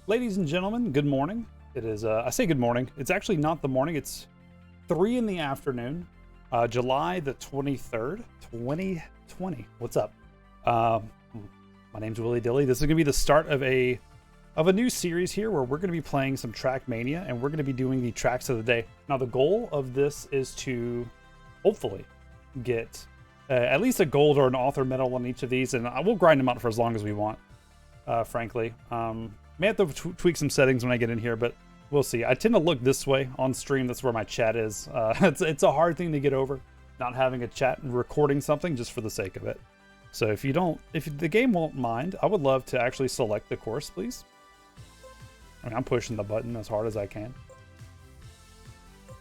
Ladies and gentlemen, good morning. It is, I say good morning. It's actually not the morning. It's 3 in the afternoon, July the 23rd, 2020. What's up? My name's Willy Dilly. This is going to be the start of a new series here where we're going to be playing some TrackMania, and we're going to be doing the tracks of the day. Now, the goal of this is to hopefully get at least a gold or an author medal on each of these, and I will grind them out for as long as we want, frankly. May have to tweak some settings when I get in here, but we'll see. I tend to look this way on stream. That's where my chat is. It's a hard thing to get over, not having a chat and recording something just for the sake of it. So if the game won't mind, I would love to actually select the course, please. I mean, I'm pushing the button as hard as I can.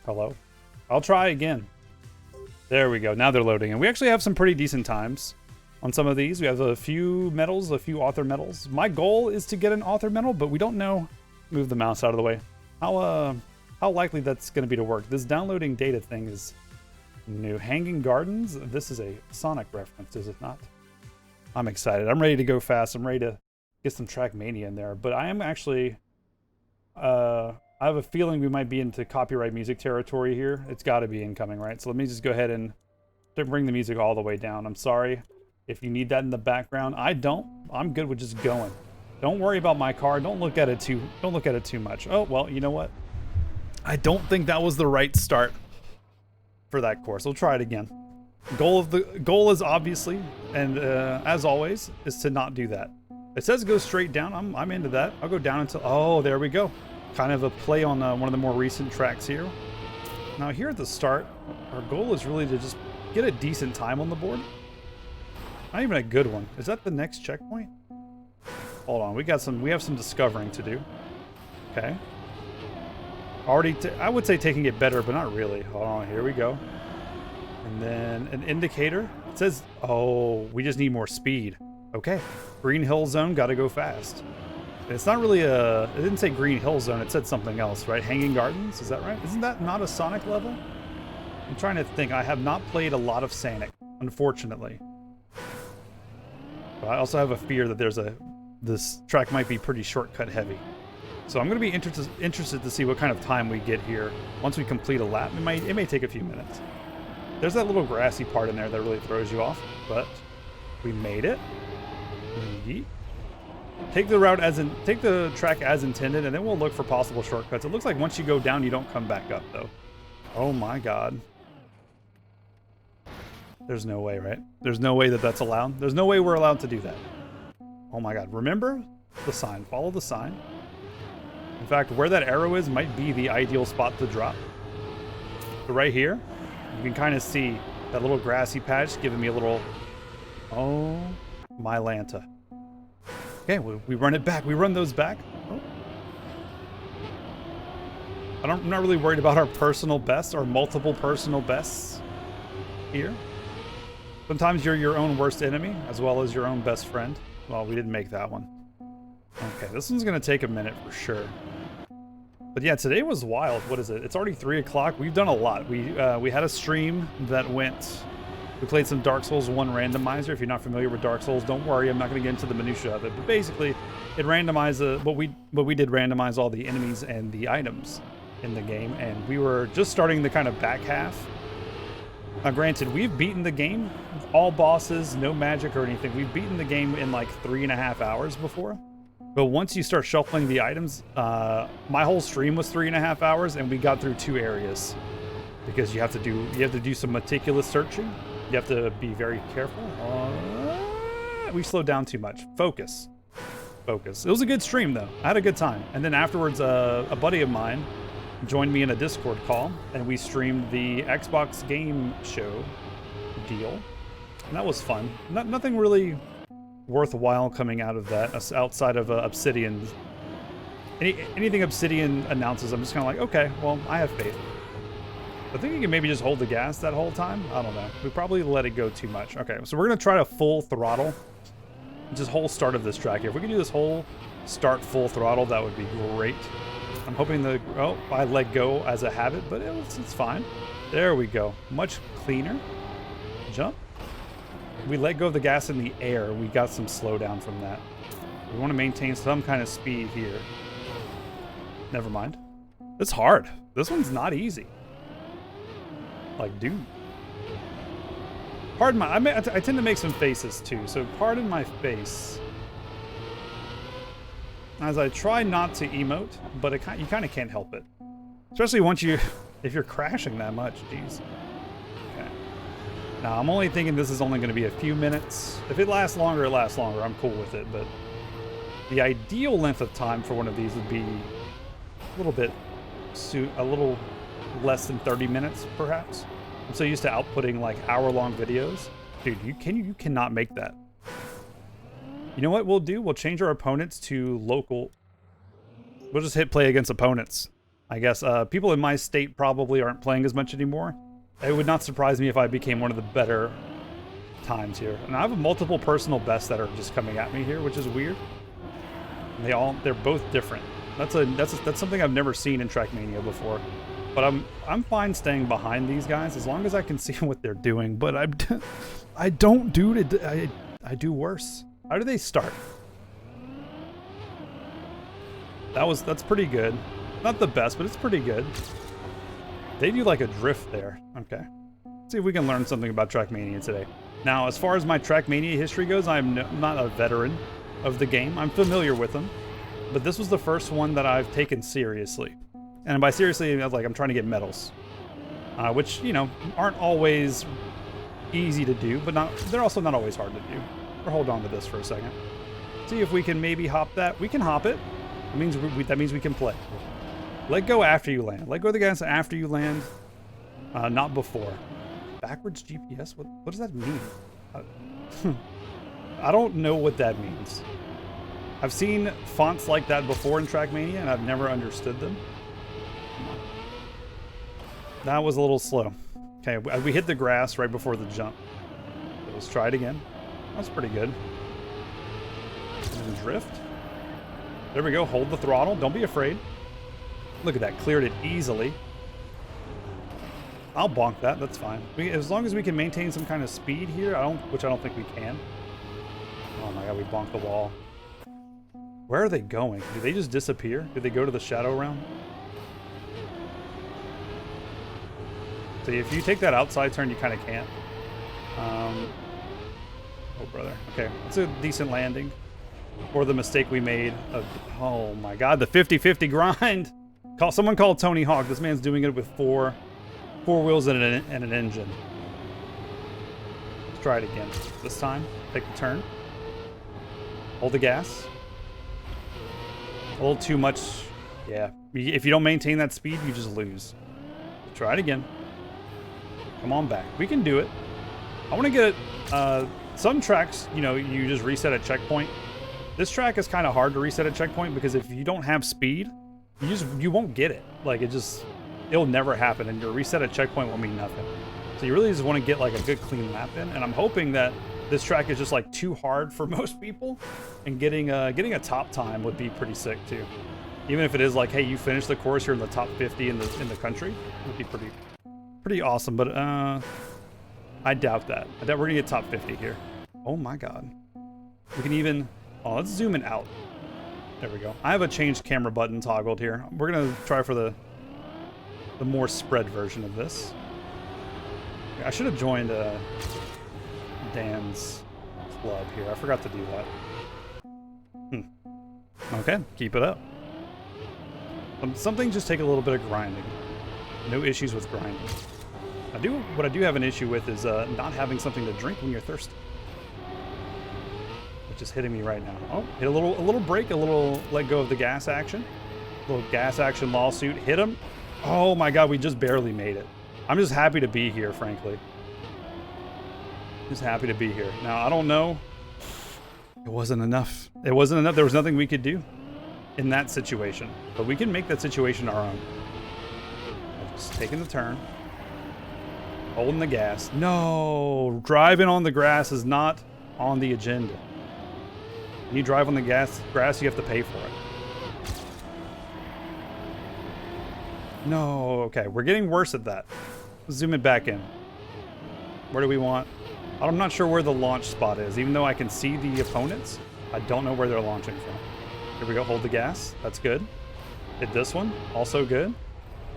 Hello? I'll try again. There we go. Now they're loading. And we actually have some pretty decent times on some of these. We have a few medals, a few author medals. My goal is to get an author medal, but we don't know. Move the mouse out of the way. How likely that's going to be to work. This downloading data thing is new. Hanging Gardens. This is a Sonic reference, is it not? I'm excited. I'm ready to go fast. I'm ready to get some TrackMania in there. But I am actually... I have a feeling we might be into copyright music territory here. It's got to be incoming, right? So let me just go ahead and bring the music all the way down. I'm sorry if you need that in the background. I don't. I'm good with just going. Don't worry about my car. Don't look at it too much. Oh, well, you know what? I don't think that was the right start for that course. We'll try it again. Goal is obviously, and as always, is to not do that. It says go straight down. I'm into that. I'll go down until... Oh, there we go. Kind of a play on one of the more recent tracks here. Now here at the start, our goal is really to just get a decent time on the board. Not even a good one. Is that the next checkpoint? Hold on, we have some discovering to do. Okay. I would say taking it better, but not really. Hold on, here we go. And then an indicator. It says, oh, we just need more speed. Okay. Green Hill Zone, gotta go fast. It's not really it didn't say Green Hill Zone, it said something else, right? Hanging Gardens, is that right? Isn't that not a Sonic level? I'm trying to think. I have not played a lot of Sonic, unfortunately. But I also have a fear that this track might be pretty shortcut heavy. So I'm going to be interested to see what kind of time we get here once we complete a lap. It may take a few minutes. There's that little grassy part in there that really throws you off, but we made it. Yeet. Take the track as intended, and then we'll look for possible shortcuts. It looks like once you go down, you don't come back up, though. Oh my god. There's no way, right? There's no way that that's allowed. There's no way we're allowed to do that. Oh my god. Remember the sign. Follow the sign. In fact, where that arrow is might be the ideal spot to drop. So right here, you can kind of see that little grassy patch giving me a little... Oh, my Lanta. Okay, we run it back. We run those back. Oh. I'm not really worried about our personal bests or multiple personal bests here. Sometimes you're your own worst enemy as well as your own best friend. Well, we didn't make that one. Okay, this one's going to take a minute for sure. But yeah, today was wild. What is it? It's already 3 o'clock. We've done a lot. We had a stream that went... We played some Dark Souls 1 randomizer. If you're not familiar with Dark Souls, don't worry. I'm not going to get into the minutia of it. But basically, it randomized... What we did randomize all the enemies and the items in the game. And we were just starting the kind of back half. Now, granted, we've beaten the game. All bosses, no magic or anything. We've beaten the game in like 3.5 hours before. But once you start shuffling the items, my whole stream was 3.5 hours, and we got through 2 areas. Because you have to do some meticulous searching. You have to be very careful. We slowed down too much. Focus. Focus. It was a good stream, though. I had a good time. And then afterwards, a buddy of mine joined me in a Discord call, and we streamed the Xbox game show deal. And that was fun. Nothing really worthwhile coming out of that, outside of Obsidian. Anything Obsidian announces, I'm just kind of like, okay, well, I have faith. I think you can maybe just hold the gas that whole time. I don't know. We probably let it go too much. Okay, so we're going to try to full throttle this whole start of this track. If we can do this whole start full throttle, that would be great. I'm hoping I let go as a habit, but it's fine. There we go. Much cleaner. Jump. We let go of the gas in the air. We got some slowdown from that. We want to maintain some kind of speed here. Never mind. It's hard. This one's not easy. Like, dude. Pardon my... I tend to make some faces, too, so pardon my face. As I try not to emote, but you kind of can't help it. Especially once you... if you're crashing that much, jeez. Okay. Now, I'm only thinking this is only going to be a few minutes. If it lasts longer, it lasts longer. I'm cool with it, but... the ideal length of time for one of these would be a little less than 30 minutes, perhaps. I'm so used to outputting like hour-long videos. Dude, you cannot make that. You know what we'll do? We'll change our opponents to local. We'll just hit play against opponents. I guess people in my state probably aren't playing as much anymore. It would not surprise me if I became one of the better times here. And I have multiple personal bests that are just coming at me here, which is weird. They're both different. That's something I've never seen in TrackMania before. But I'm fine staying behind these guys as long as I can see what they're doing. But I don't do it. I do worse. How do they start? That's pretty good. Not the best, but it's pretty good. They do like a drift there. Okay. Let's see if we can learn something about TrackMania today. Now, as far as my TrackMania history goes, I'm not a veteran of the game. I'm familiar with them. But this was the first one that I've taken seriously. And by seriously, I was like, I'm trying to get medals. Which, you know, aren't always easy to do, but they're also not always hard to do. Or hold on to this for a second. See if we can maybe hop that. We can hop it. That means we can play. Let go after you land. Let go of the gas after you land. Not before. Backwards GPS? What does that mean? I don't know what that means. I've seen fonts like that before in TrackMania, and I've never understood them. That was a little slow. Okay, we hit the grass right before the jump. Let's try it again. That's pretty good. And drift. There we go. Hold the throttle. Don't be afraid. Look at that. Cleared it easily. I'll bonk that. That's fine. As long as we can maintain some kind of speed here, which I don't think we can. Oh my god, we bonked the wall. Where are they going? Did they just disappear? Did they go to the shadow realm? So if you take that outside turn, you kind of can't. Oh, brother. Okay, it's a decent landing. Or the mistake we made. Oh my god, the 50-50 grind! Someone called Tony Hawk. This man's doing it with four wheels and an engine. Let's try it again. This time, take the turn. Hold the gas. A little too much. Yeah. If you don't maintain that speed, you just lose. Try it again. Come on back. We can do it. I want to get some tracks, you know, you just reset at checkpoint. This track is kind of hard to reset at checkpoint because if you don't have speed, you won't get it. Like it'll never happen, and your reset at checkpoint will mean nothing. So you really just want to get like a good clean lap in, and I'm hoping that this track is just like too hard for most people, and getting a top time would be pretty sick too. Even if it is like, hey, you finished the course, you're in the top 50 in the country, it would be pretty awesome. But I doubt that. I doubt we're gonna get top 50 here. Oh my god. We can even. Oh, let's zoom in out. There we go. I have a change camera button toggled here. We're gonna try for the more spread version of this. I should have joined Dan's club here. I forgot to do that. Okay, keep it up. Some things just take a little bit of grinding. No issues with grinding. What I do have an issue with is not having something to drink when you're thirsty. Which is hitting me right now. Oh, hit a little break, a little let go of the gas action. A little gas action lawsuit. Hit him. Oh my god, we just barely made it. I'm just happy to be here, frankly. Just happy to be here. Now, I don't know. It wasn't enough. It wasn't enough. There was nothing we could do in that situation. But we can make that situation our own. Just taking the turn. Holding the gas. No! Driving on the grass is not on the agenda. When you drive on the grass, you have to pay for it. No, okay, we're getting worse at that. Let's zoom it back in. Where do we want? I'm not sure where the launch spot is. Even though I can see the opponents, I don't know where they're launching from. Here we go, hold the gas. That's good. Hit this one, also good.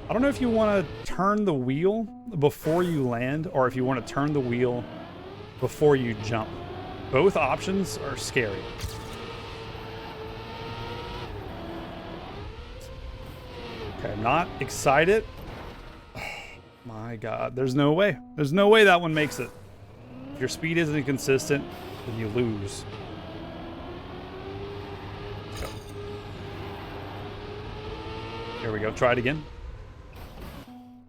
I don't know if you want to turn the wheel before you land or if you want to turn the wheel before you jump. Both options are scary. Okay, I'm not excited. Oh, my God, there's no way. There's no way that one makes it. If your speed isn't consistent, then you lose. Let's go. Here we go, try it again.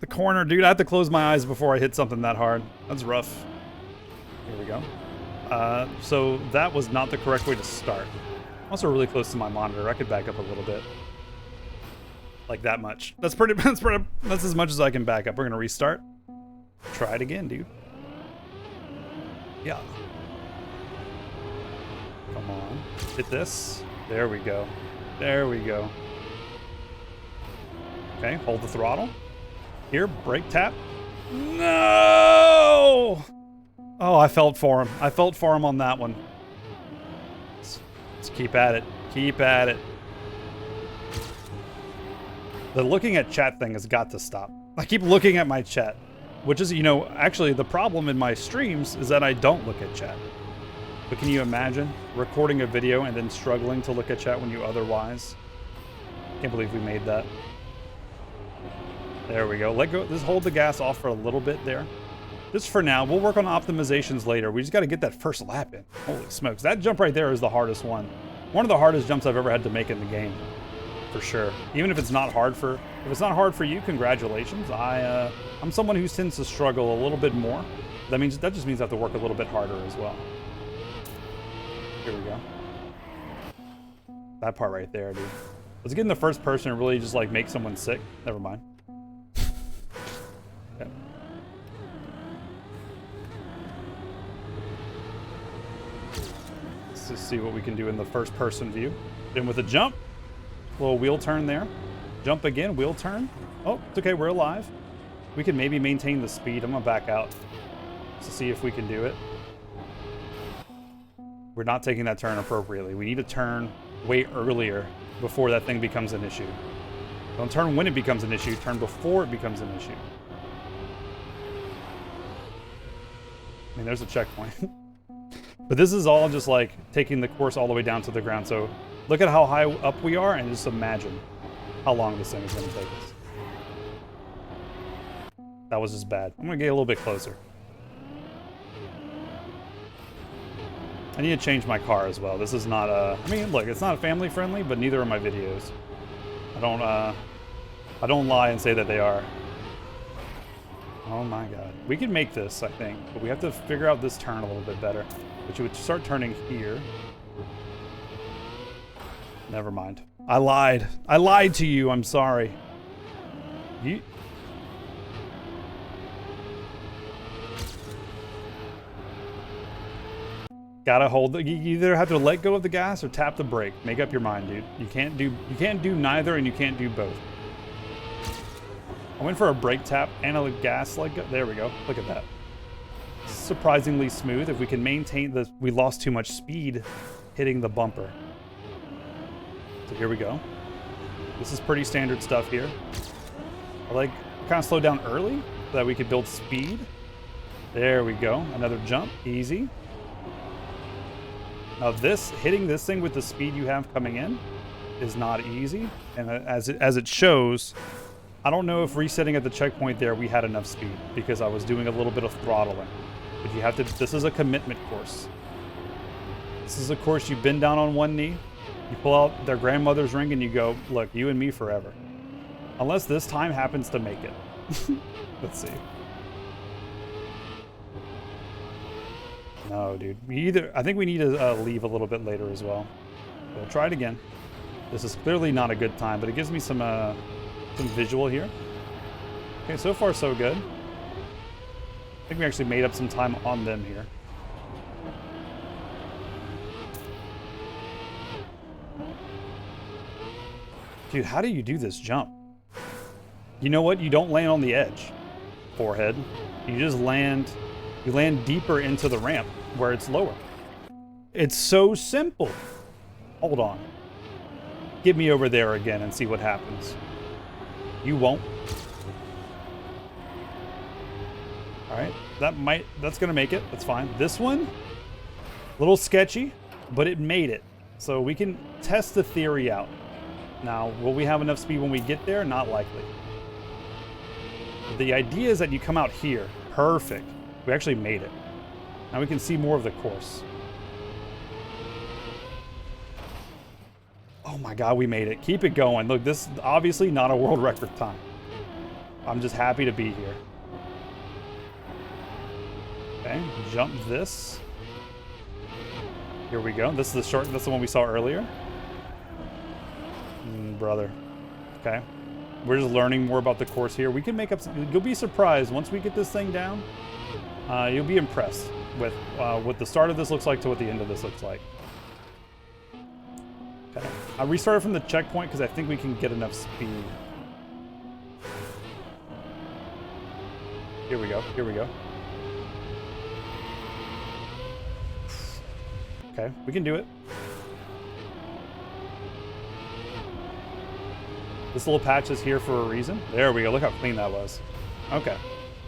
The corner, dude, I have to close my eyes before I hit something that hard. That's rough. Here we go. So that was not the correct way to start. I'm also really close to my monitor. I could back up a little bit. Like that much. That's as much as I can back up. We're gonna restart. Try it again, dude. Yeah. Come on. Hit this. There we go. There we go. Okay, hold the throttle. Here, brake tap. No! Oh, I felt for him. I felt for him on that one. Let's keep at it. Keep at it. The looking at chat thing has got to stop. I keep looking at my chat, which is, you know, actually the problem in my streams is that I don't look at chat. But can you imagine recording a video and then struggling to look at chat when you otherwise? Can't believe we made that. There we go. Let go. Just hold the gas off for a little bit there. Just for now. We'll work on optimizations later. We just got to get that first lap in. Holy smokes. That jump right there is the hardest one. One of the hardest jumps I've ever had to make in the game. For sure. Even if it's not hard for you, congratulations. I'm someone who tends to struggle a little bit more. That just means I have to work a little bit harder as well. Here we go. That part right there, dude. Let's get in the first person and really just like make someone sick. Never mind. Okay. Let's just see what we can do in the first person view. In with a jump. Little wheel turn there. Jump again, wheel turn. Oh, it's okay, we're alive. We can maybe maintain the speed. I'm gonna back out to see if we can do it. We're not taking that turn appropriately. We need to turn way earlier before that thing becomes an issue. Don't turn when it becomes an issue, turn before it becomes an issue. I mean, there's a checkpoint. But this is all just like taking the course all the way down to the ground. So look at how high up we are and just imagine how long this thing is going to take us. That was just bad. I'm going to get a little bit closer. I need to change my car as well. This is not I mean, look, it's not family friendly, but neither are my videos. I don't lie and say that they are. Oh my God. We can make this, I think, but we have to figure out this turn a little bit better. But you would start turning here. Never mind. I lied. I lied to you. I'm sorry. You... Gotta hold the, you either have to let go of the gas or tap the brake. Make up your mind, dude. You can't do neither and you can't do both. I went for a brake tap and a gas let go. There we go. Look at that. Surprisingly smooth. If we can maintain this, we lost too much speed hitting the bumper. So here we go. This is pretty standard stuff here. I like kind of slowed down early so that we could build speed. There we go. Another jump. Easy. Now this, hitting this thing with the speed you have coming in is not easy. And as it shows, I don't know if resetting at the checkpoint there we had enough speed because I was doing a little bit of throttling. But you have to, this is a commitment course. This is a course you bend down on one knee, you pull out their grandmother's ring and you go, look, you and me forever. Unless this time happens to make it. Let's see. No, dude. I think we need to leave a little bit later as well. We'll try it again. This is clearly not a good time, but it gives me some visual here. Okay, so far so good. I think we actually made up some time on them here. Dude, how do you do this jump? You know what? You don't land on the edge, forehead. You just land, you land deeper into the ramp where it's lower. It's so simple. Hold on. get me over there again and see what happens. You won't. All right, that's gonna make it. That's fine. This one, a little sketchy, but it made it. So we can test the theory out. Now, will we have enough speed when we get there? Not likely. The idea is that you come out here. Perfect. We actually made it. Now we can see more of the course. Oh my God, we made it. Keep it going. Look, this is obviously not a world record time. I'm just happy to be here. Okay, jump this. Here we go. This is the short. That's the one we saw earlier. Brother. Okay. We're just learning more about the course here. We can make up. You'll be surprised once we get this thing down. You'll be impressed with what the start of this looks like to what the end of this looks like. Okay. I restarted from the checkpoint because I think we can get enough speed. Here we go. Here we go. Okay, we can do it. This little patch is here for a reason. There we go. Look how clean that was. Okay.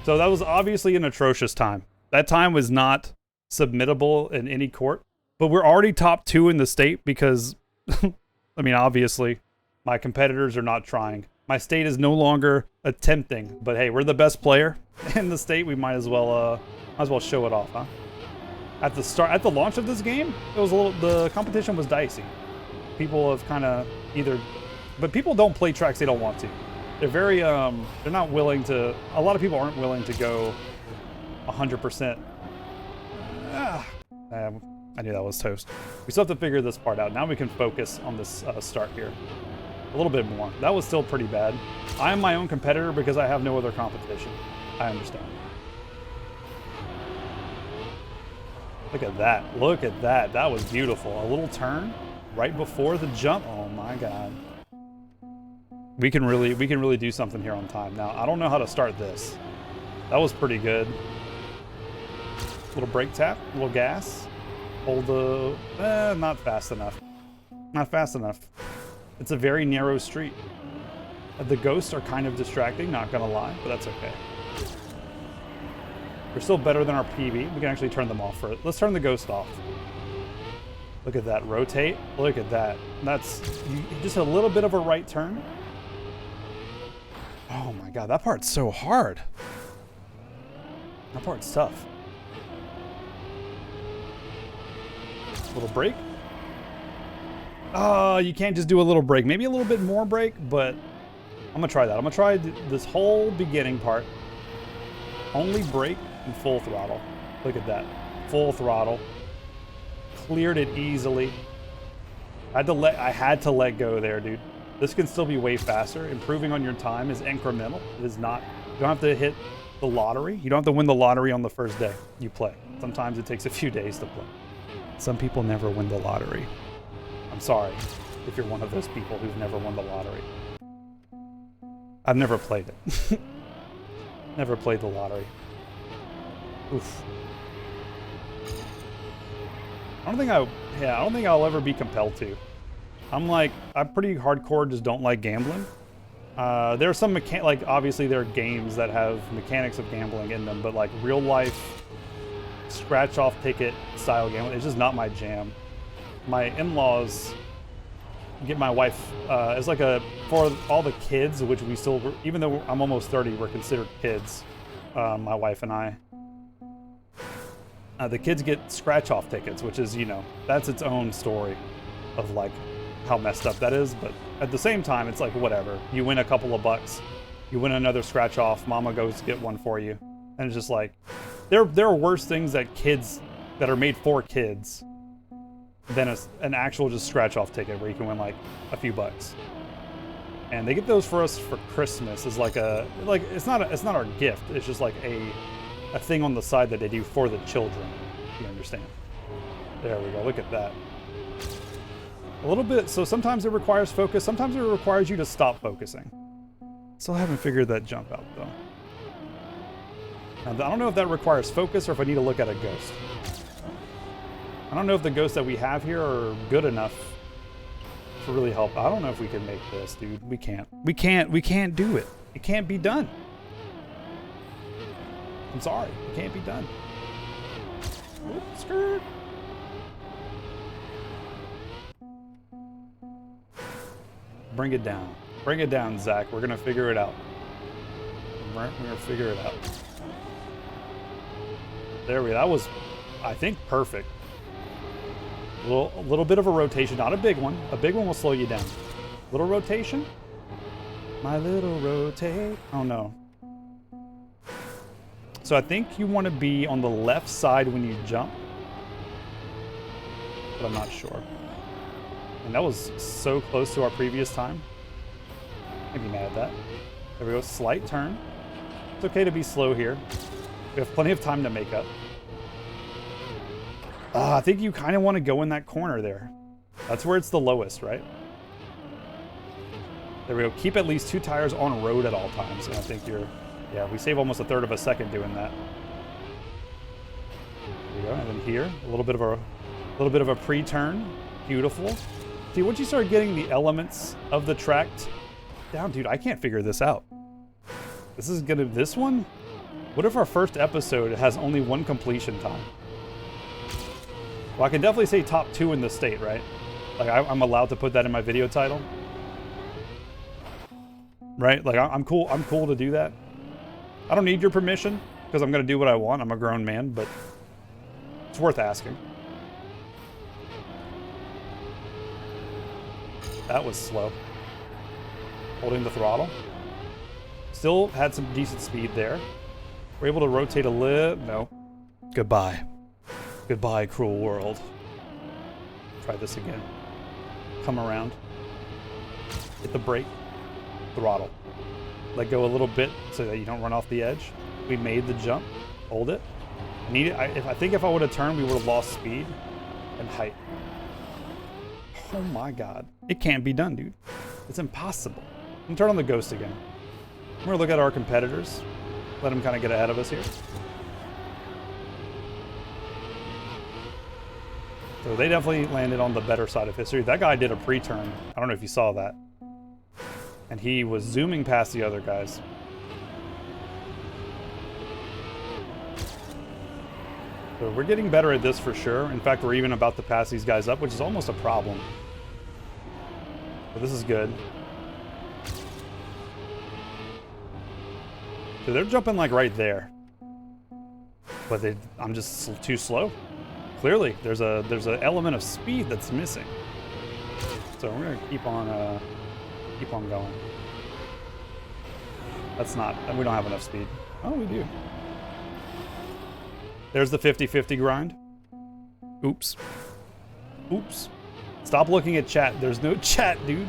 So that was obviously an atrocious time. That time was not submittable in any court. But we're already top 2 in the state because, I mean, obviously, my competitors are not trying. My state is no longer attempting. But hey, we're the best player in the state. We might as well show it off, huh? At the launch of this game, it was the competition was dicey. People have kind of but people don't play tracks they don't want to. They're very, they're not willing to, a lot of people aren't willing to go 100%. I knew that was toast. We still have to figure this part out. Now we can focus on this start here. A little bit more. That was still pretty bad. I am my own competitor because I have no other competition. I understand. Look at that. Look at that. That was beautiful. A little turn right before the jump. Oh my God. We can really do something here on time. Now, I don't know how to start this. That was pretty good. Little brake tap, little gas. Hold the, not fast enough. Not fast enough. It's a very narrow street. The ghosts are kind of distracting, not gonna lie, but that's okay. We're still better than our PB. We can actually turn them off for it. Let's turn the ghost off. Look at that, rotate. Look at that. That's just a little bit of a right turn. Oh my God, that part's so hard. That part's tough. Little brake. Oh, you can't just do a little brake. Maybe a little bit more brake, but I'm gonna try that. I'm gonna try this whole beginning part. Only brake and full throttle. Look at that. Full throttle. Cleared it easily. I had to let go there, dude. This can still be way faster. Improving on your time is incremental. It is not, you don't have to hit the lottery. You don't have to win the lottery on the first day you play. Sometimes it takes a few days to play. Some people never win the lottery. I'm sorry if you're one of those people who've never won the lottery. I've never played it. Never played the lottery. Oof. I don't think I'll ever be compelled to. I'm pretty hardcore, just don't like gambling. There are some like obviously there are games that have mechanics of gambling in them, but like real life scratch off ticket style gambling, it's just not my jam. My in-laws get my wife, it's like for all the kids, which we still, even though I'm almost 30, we're considered kids, my wife and I. The kids get scratch off tickets, which is, you know, that's its own story of like how messed up that is, but at the same time, it's like, whatever. You win a couple of bucks, you win another scratch off, mama goes to get one for you. And it's just like, there are worse things that are made for kids than an actual just scratch off ticket where you can win like a few bucks. And they get those for us for Christmas as it's not our gift. It's just like a thing on the side that they do for the children. You understand? There we go. Look at that. A little bit. So sometimes it requires focus. Sometimes it requires you to stop focusing. Still haven't figured that jump out though. Now, I don't know if that requires focus or if I need to look at a ghost. I don't know if the ghosts that we have here are good enough to really help. I don't know if we can make this, dude. We can't. We can't do it. It can't be done. I'm sorry. It can't be done. Oop, skirt. Bring it down. Bring it down, Zach. We're gonna figure it out. We're gonna figure it out. There we go. That was, I think, perfect. A little bit of a rotation, not a big one. A big one will slow you down. Little rotation. My little rotate. Oh no. So I think you want to be on the left side when you jump, but I'm not sure. And that was so close to our previous time. I'd be mad at that. There we go. Slight turn. It's okay to be slow here. We have plenty of time to make up. I think you kind of want to go in that corner there. That's where it's the lowest, right? There we go. Keep at least 2 tires on road at all times. And I think you're, yeah, we save almost 1/3 of a second doing that. There we go. And then here, a little bit of a pre-turn. Beautiful. See, once you start getting the elements of the track down, dude, I can't figure this out. This one? What if our first episode has only 1 completion time? Well, I can definitely say top 2 in the state, right? Like, I'm allowed to put that in my video title. Right? Like, I'm cool to do that. I don't need your permission, because I'm going to do what I want. I'm a grown man, but it's worth asking. That was slow. Holding the throttle. Still had some decent speed there. We're able to rotate a little. No. Goodbye. Goodbye, cruel world. Try this again. Come around. Hit the brake. Throttle. Let go a little bit so that you don't run off the edge. We made the jump. Hold it. I think if I would have turned, we would have lost speed and height. Oh my god. It can't be done, dude. It's impossible. I'm gonna turn on the ghost again. I'm gonna look at our competitors. Let them kind of get ahead of us here. So they definitely landed on the better side of history. That guy did a pre-turn. I don't know if you saw that. And he was zooming past the other guys. So we're getting better at this for sure. In fact, we're even about to pass these guys up, which is almost a problem. But this is good. So they're jumping like right there. But I'm just too slow. Clearly, there's an element of speed that's missing. So we're gonna keep on going. That's not, we don't have enough speed. Oh, we do. There's the 50-50 grind. Oops. Oops. Stop looking at chat. There's no chat, dude.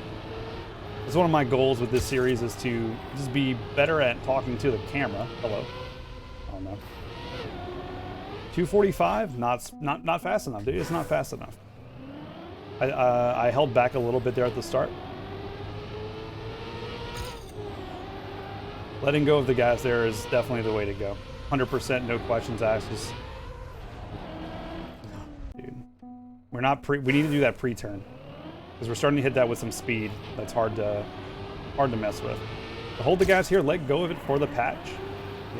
It's one of my goals with this series is to just be better at talking to the camera. Hello. Oh no. 245? Not fast enough, dude. It's not fast enough. I held back a little bit there at the start. Letting go of the gas there is definitely the way to go. 100%, no questions asked. Just, dude, we need to do that pre-turn because we're starting to hit that with some speed. That's hard to mess with. So hold the gas here, let go of it for the patch,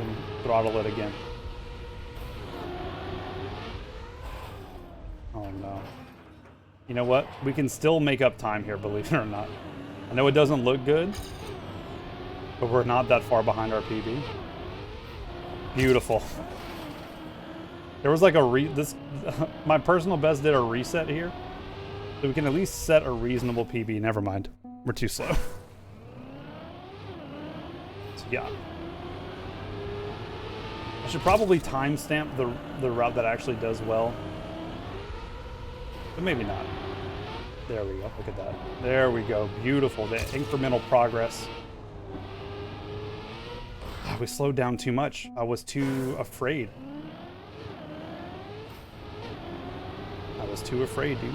and throttle it again. Oh no. You know what? We can still make up time here, believe it or not. I know it doesn't look good, but we're not that far behind our PB. Beautiful. There was like my personal best did a reset here. So we can at least set a reasonable PB. Never mind. We're too slow. So yeah. I should probably timestamp the route that actually does well. But maybe not. There we go. Look at that. There we go. Beautiful. The incremental progress. We slowed down too much. I was too afraid. I was too afraid, dude.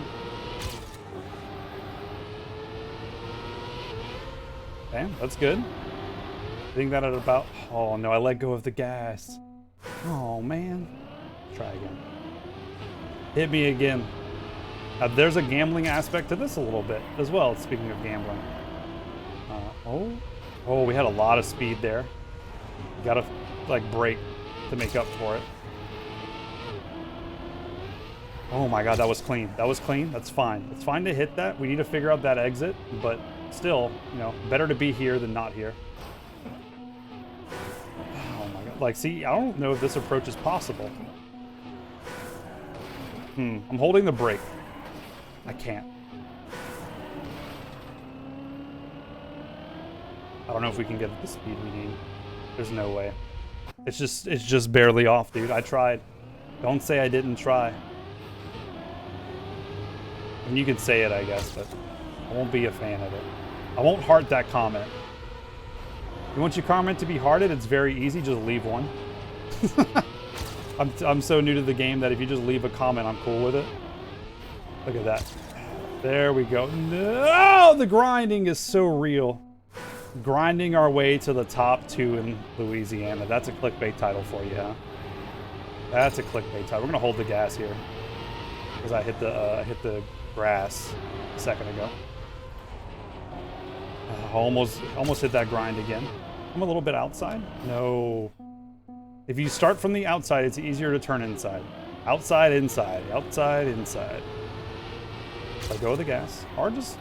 Okay, that's good. I think that at about... Oh, no, I let go of the gas. Oh, man. Try again. Hit me again. There's a gambling aspect to this a little bit as well, speaking of gambling. Oh, we had a lot of speed there. Gotta, like, brake to make up for it. Oh my god, that was clean. That was clean. That's fine. It's fine to hit that. We need to figure out that exit, but still, you know, better to be here than not here. Oh my god. Like, see, I don't know if this approach is possible. I'm holding the brake. I can't. I don't know if we can get the speed we need. There's no way. It's just barely off, dude. I tried. Don't say I didn't try. And you can say it, I guess, but I won't be a fan of it. I won't heart that comment. You want your comment to be hearted? It's very easy. Just leave one. I'm so new to the game that if you just leave a comment, I'm cool with it. Look at that. There we go. No! The grinding is so real. Grinding our way to the top 2 in Louisiana. That's a clickbait title for you, huh? That's a clickbait title. We're gonna hold the gas here because I hit the grass a second ago. Almost hit that grind again. I'm a little bit outside. No. If you start from the outside, it's easier to turn inside. Outside, inside. Outside, inside. Let go of the gas. Or just...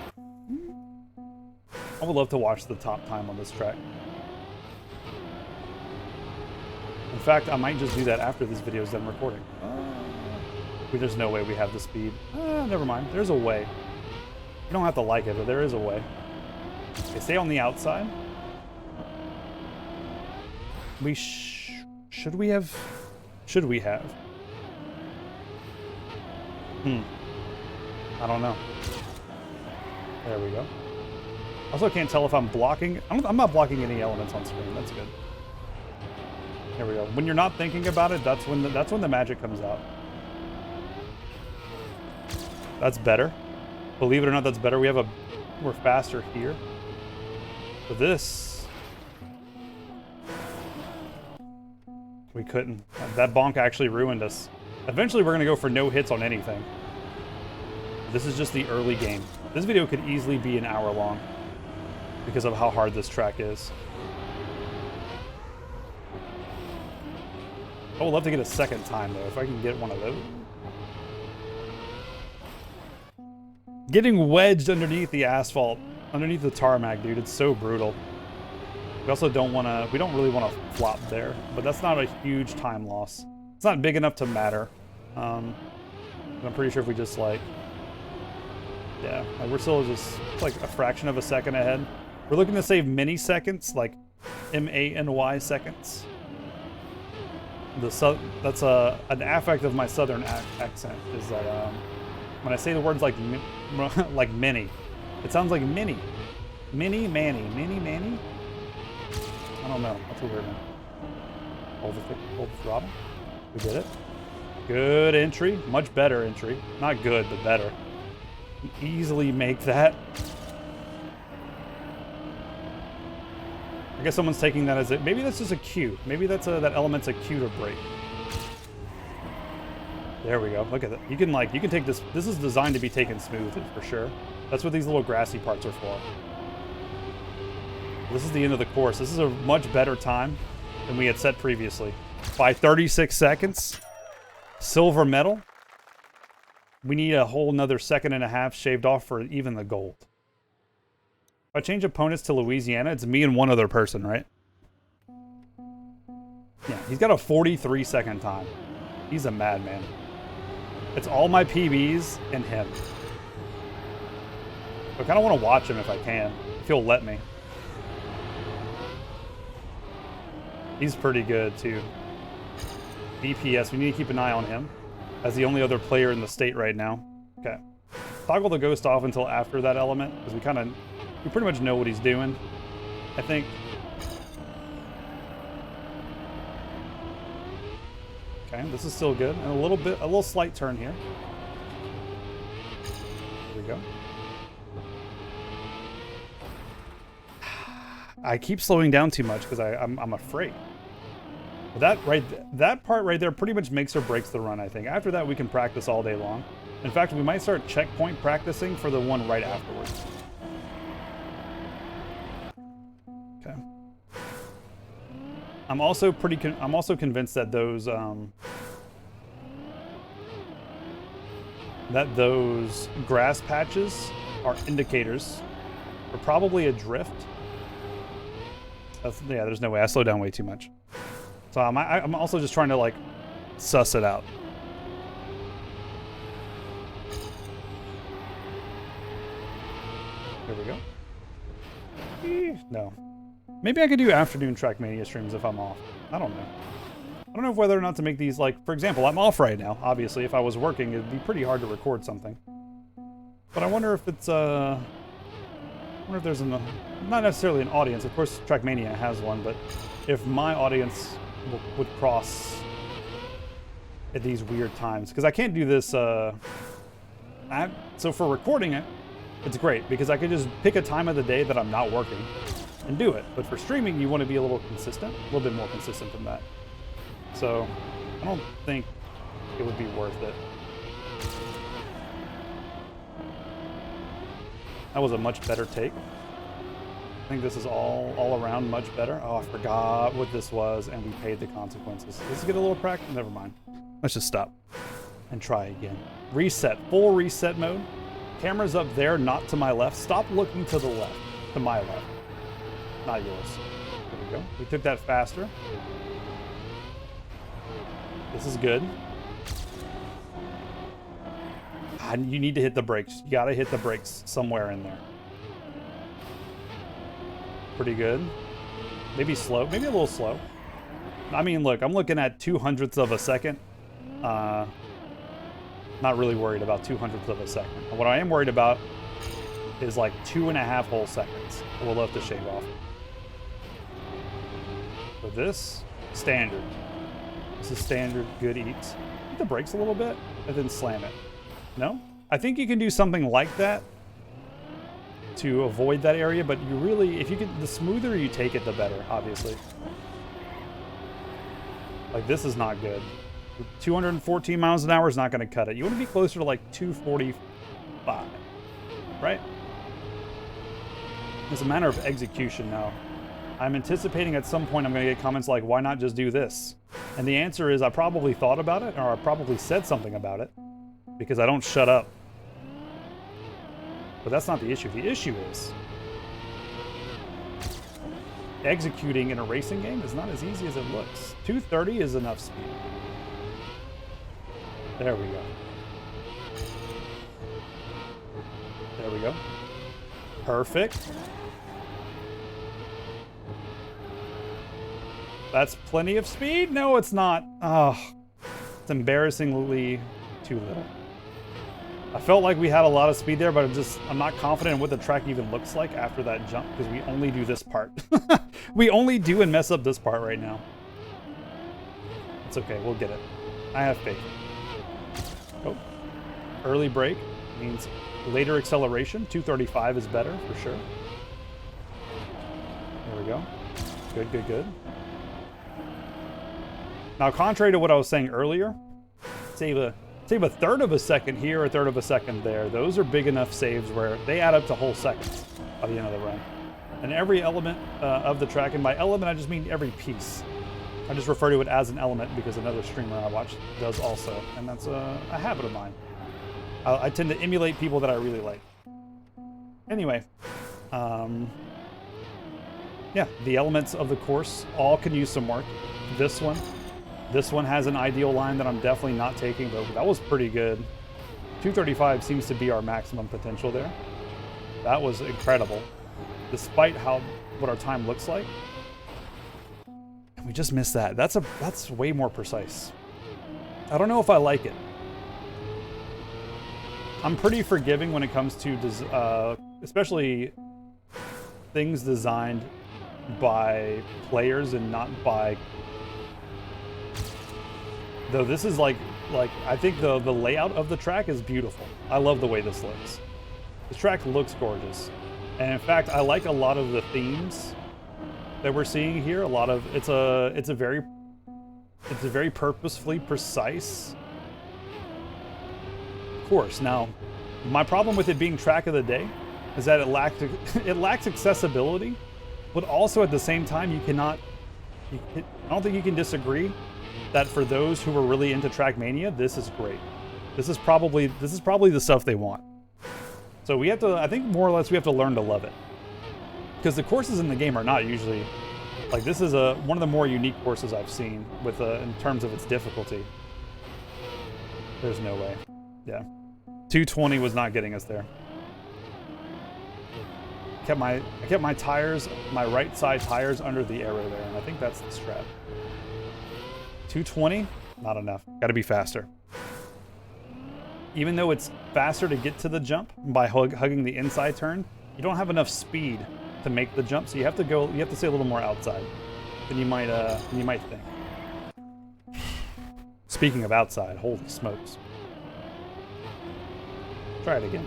I would love to watch the top time on this track. In fact, I might just do that after this video is done recording. There's no way we have the speed. Never mind. There's a way. You don't have to like it, but there is a way. Okay, stay on the outside. Should we have? I don't know. There we go. Also can't tell if I'm blocking. I'm not blocking any elements on screen. That's good. There we go. When you're not thinking about it, that's when the magic comes out. That's better. Believe it or not, that's better. We're faster here. But this, we couldn't. That bonk actually ruined us. Eventually, we're gonna go for no hits on anything. This is just the early game. This video could easily be an hour long because of how hard this track is. I would love to get a second time though, if I can get one of those. Getting wedged underneath the asphalt, underneath the tarmac, dude, it's so brutal. We also don't really want to flop there, but that's not a huge time loss. It's not big enough to matter. I'm pretty sure if we just like, yeah, like we're still just like a fraction of a second ahead. We're looking to save milliseconds, like M-A-N-Y seconds. That's an affect of my southern accent is that when I say the words like mini, it sounds like mini. Mini Manny. I don't know. That's a weird one. Hold the throttle. We did it. Good entry. Much better entry. Not good, but better. We easily make that. I guess someone's taking that as maybe that's just a cue. Maybe that's that element's a cue to brake. There we go. Look at that. You can take this. This is designed to be taken smooth for sure. That's what these little grassy parts are for. This is the end of the course. This is a much better time than we had set previously. By 36 seconds. Silver medal. We need a whole another second and a half shaved off for even the gold. If I change opponents to Louisiana, it's me and one other person, right? Yeah, he's got a 43-second time. He's a madman. It's all my PBs and him. I kind of want to watch him if I can, if he'll let me. He's pretty good, too. DPS, we need to keep an eye on him as the only other player in the state right now. Okay. Toggle the ghost off until after that element, because we pretty much know what he's doing, I think. Okay, this is still good. And a little slight turn here. There we go. I keep slowing down too much because I'm afraid. But that part right there pretty much makes or breaks the run, I think. After that, we can practice all day long. In fact, we might start checkpoint practicing for the one right afterwards. Okay. I'm also convinced that those grass patches are indicators for probably a drift. Yeah, there's no way. I slowed down way too much. So I'm also just trying to like suss it out. There we go. No. Maybe I could do afternoon TrackMania streams if I'm off. I don't know. I don't know whether or not to make these, like, for example, I'm off right now. Obviously, if I was working, it'd be pretty hard to record something. But I wonder if it's, I wonder if there's not necessarily an audience. Of course, TrackMania has one, but if my audience would cross at these weird times. Because I can't do this, so for recording it, it's great because I could just pick a time of the day that I'm not working and do it. But for streaming, you want to be a little consistent, a little bit more consistent than that. So I don't think it would be worth it. That was a much better take. I think this is all around much better. Oh, I forgot what this was, and we paid the consequences. Let's get a little practice. Never mind. Let's just stop and try again. Reset, full reset mode. Camera's up there, not to my left. Stop looking to the left, to my left, not yours. There we go. We took that faster. This is good. You need to hit the brakes. You gotta hit the brakes somewhere in there. Pretty good. Maybe slow, maybe a little slow. I mean, look, I'm looking at 2/100ths of a second. Not really worried about 2/100ths of a second. What I am worried about is like 2.5 whole seconds. We'll have to shave off. So this, standard. This is standard, good eats. Hit the brakes a little bit and then slam it. No? I think you can do something like that to avoid that area, but you really, if you can, the smoother you take it, the better, obviously. Like this is not good. 214 miles an hour is not going to cut it. You want to be closer to like 245, right? It's a matter of execution now. I'm anticipating at some point I'm going to get comments like, why not just do this? And the answer is I probably thought about it, or I probably said something about it, because I don't shut up. But that's not the issue. The issue is executing in a racing game is not as easy as it looks. 230 is enough speed. There we go. There we go. Perfect. That's plenty of speed? No, it's not. Oh, it's embarrassingly too little. I felt like we had a lot of speed there, but I'm not confident in what the track even looks like after that jump because we only do this part. We only do and mess up this part right now. It's okay, we'll get it. I have faith. Oh, early brake means later acceleration. 235 is better for sure. There we go. Good, good, good. Now, contrary to what I was saying earlier, save a third of a second here, a third of a second there. Those are big enough saves where they add up to whole seconds by the end of the run. And every element of the track, and by element I just mean every piece. I just refer to it as an element because another streamer I watch does also, and that's a habit of mine. I tend to emulate people that I really like. Anyway, yeah, the elements of the course all can use some work. This one has an ideal line that I'm definitely not taking, but that was pretty good. 235 seems to be our maximum potential there. That was incredible, despite what our time looks like. And we just missed that. That's way more precise. I don't know if I like it. I'm pretty forgiving when it comes to especially things designed by players and not by. Though this is like I think the layout of the track is beautiful. I love the way this looks. This track looks gorgeous, and in fact, I like a lot of the themes that we're seeing here. A lot of it's a very purposefully precise course. Now, my problem with it being track of the day is that it lacks accessibility, but also at the same time, I don't think you can disagree that for those who are really into TrackMania, this is great. This is probably the stuff they want. So we have to, I think more or less we have to learn to love it. Because the courses in the game are not usually, like this is one of the more unique courses I've seen with in terms of its difficulty. There's no way. Yeah. 220 was not getting us there. I kept my tires, my right side tires under the arrow there, and I think that's the strat. 220, not enough. Gotta be faster. Even though it's faster to get to the jump by hugging the inside turn, you don't have enough speed to make the jump, so you have to stay a little more outside than you might think. Speaking of outside, holy smokes. Try it again.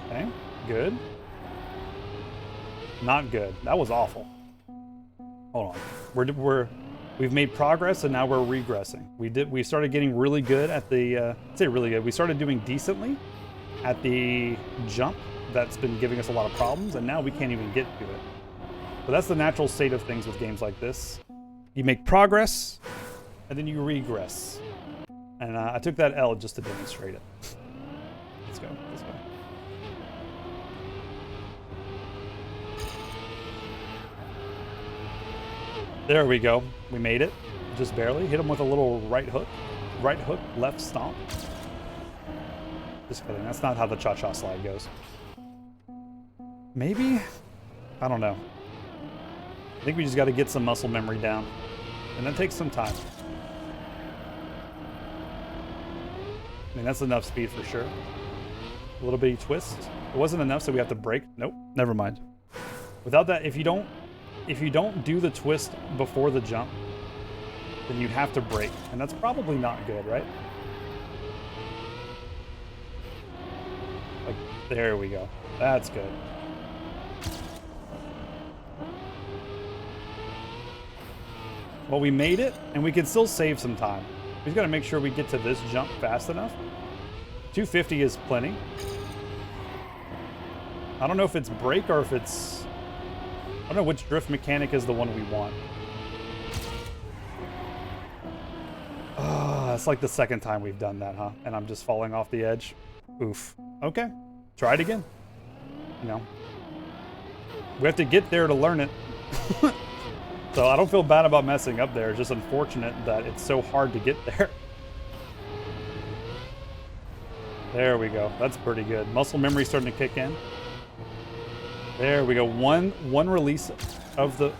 Okay, good. Not good. That was awful. Hold on. We've made progress and now we're regressing. We started getting really good at the say really good. We started doing decently at the jump that's been giving us a lot of problems, and now we can't even get to it. But that's the natural state of things with games like this. You make progress and then you regress. And I took that L just to demonstrate it. Let's go. Let's go. There we go. We made it. Just barely. Hit him with a little right hook. Right hook, left stomp. Just kidding. That's not how the cha-cha slide goes. Maybe? I don't know. I think we just got to get some muscle memory down. And that takes some time. I mean, that's enough speed for sure. A little bitty twist. It wasn't enough, so we have to brake. Nope, never mind. Without that, if you don't do the twist before the jump, then you have to brake. And that's probably not good, right? Like, there we go. That's good. Well, we made it, and we can still save some time. We've got to make sure we get to this jump fast enough. 250 is plenty. I don't know if it's brake or if it's... I don't know which drift mechanic is the one we want. That's like the second time we've done that, huh? And I'm just falling off the edge. Oof. Okay. Try it again. You know. We have to get there to learn it. So I don't feel bad about messing up there. It's just unfortunate that it's so hard to get there. There we go. That's pretty good. Muscle memory starting to kick in. There we go. One release of the...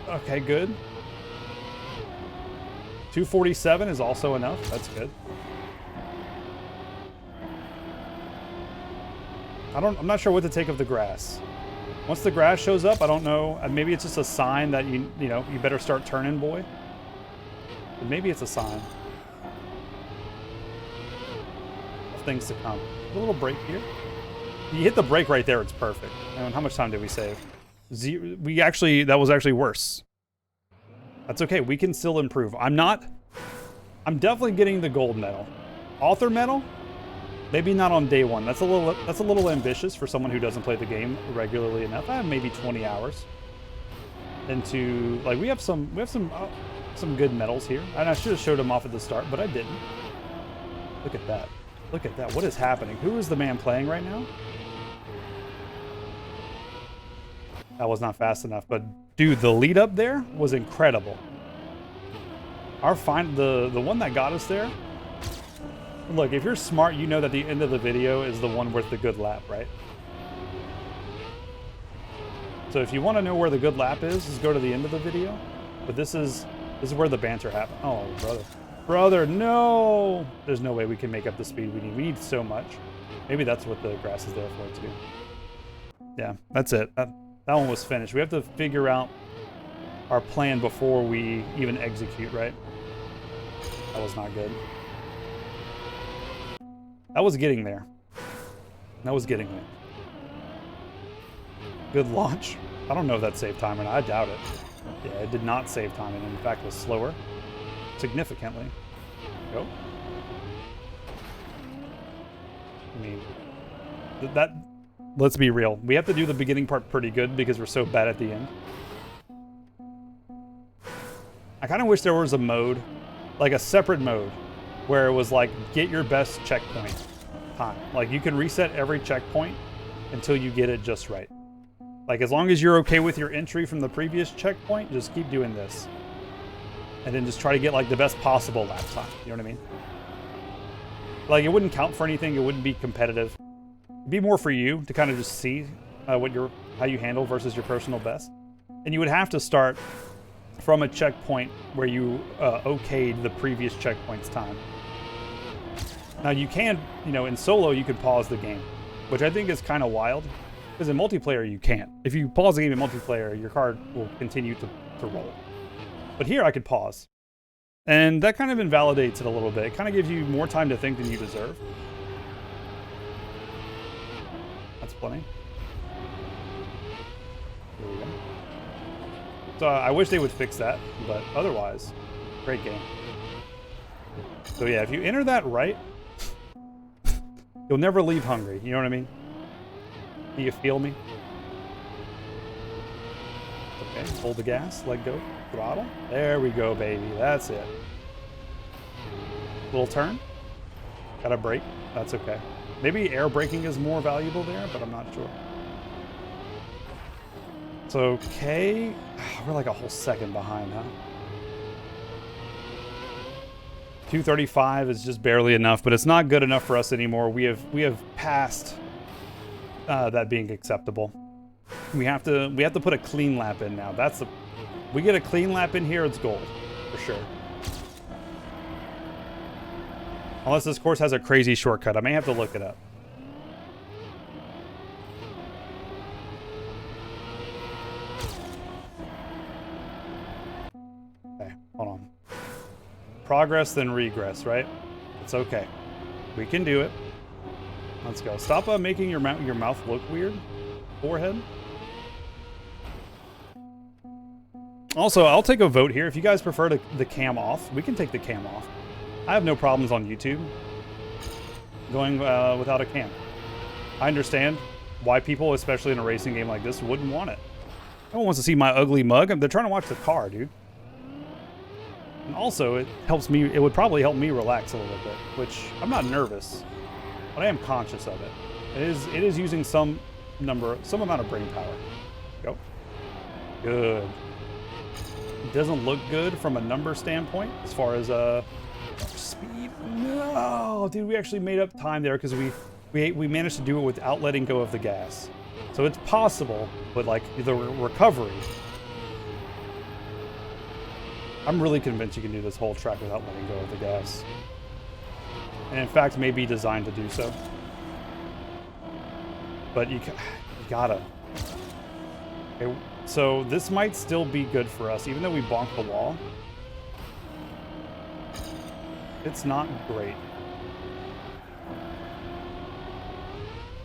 Okay, good. 247 is also enough. That's good. I'm not sure what to take of the grass. Once the grass shows up, I don't know. Maybe it's just a sign that you better start turning, boy. But maybe it's a sign of things to come. A little break here. You hit the brake right there, it's perfect. And how much time did we save? That was actually worse. That's okay, we can still improve. I'm definitely getting the gold medal. Author medal? Maybe not on day one. That's a little ambitious for someone who doesn't play the game regularly enough. I have maybe 20 hours into, like, we have some good medals here. And I should have showed them off at the start, but I didn't. Look at that. Look at that. What is happening? Who is the man playing right now? That was not fast enough, but dude, the lead up there was incredible. The one that got us there. Look, if you're smart, you know that the end of the video is the one worth the good lap, right? So if you want to know where the good lap is go to the end of the video. But this is where the banter happens. Oh, brother. Brother, no! There's no way we can make up the speed we need. We need so much. Maybe that's what the grass is there for, too. Yeah, that's it. That one was finished. We have to figure out our plan before we even execute, right? That was not good. That was getting there. That was getting there. Good launch. I don't know if that saved time or not. I doubt it. Yeah, it did not save time, and in fact was slower. Significantly. Go. I mean, that let's be real. We have to do the beginning part pretty good because we're so bad at the end. I kind of wish there was a mode, like a separate mode, where it was like, get your best checkpoint time. Like, you can reset every checkpoint until you get it just right. Like, as long as you're okay with your entry from the previous checkpoint, just keep doing this. And then just try to get, like, the best possible lap time. You know what I mean? Like, it wouldn't count for anything. It wouldn't be competitive. It'd be more for you to kind of just see how you handle versus your personal best. And you would have to start from a checkpoint where you okayed the previous checkpoint's time. Now, you can, you know, in solo, you could pause the game, which I think is kind of wild. Because in multiplayer, you can't. If you pause the game in multiplayer, your card will continue to roll. But here, I could pause. And that kind of invalidates it a little bit. It kind of gives you more time to think than you deserve. That's plenty. There we go. So I wish they would fix that, but otherwise, great game. So yeah, if you enter that right, you'll never leave hungry. You know what I mean? Do you feel me? Okay, hold the gas, let go, throttle. There we go, baby. That's it. Little turn. Got a brake. That's okay. Maybe air braking is more valuable there, but I'm not sure. It's okay. We're like a whole second behind, huh? 235 is just barely enough, but it's not good enough for us anymore. We have passed that being acceptable. We have to put a clean lap in now. We get a clean lap in here, it's gold for sure. Unless this course has a crazy shortcut, I may have to look it up. Okay, hold on. Progress, then regress, right? It's okay. We can do it. Let's go. Stop making your mouth look weird. Forehead. Also, I'll take a vote here. If you guys prefer the cam off, we can take the cam off. I have no problems on YouTube going without a cam. I understand why people, especially in a racing game like this, wouldn't want it. No one wants to see my ugly mug. They're trying to watch the car, dude. And also, it helps me. It would probably help me relax a little bit, which I'm not nervous, but I am conscious of it. It is using some amount of brain power. Go. Good. It doesn't look good from a number standpoint as far as speed. No, dude, we actually made up time there because we managed to do it without letting go of the gas. So it's possible, but like the recovery. I'm really convinced you can do this whole track without letting go of the gas. And in fact, may be designed to do so. But you gotta. Okay, so this might still be good for us, even though we bonked the wall. It's not great.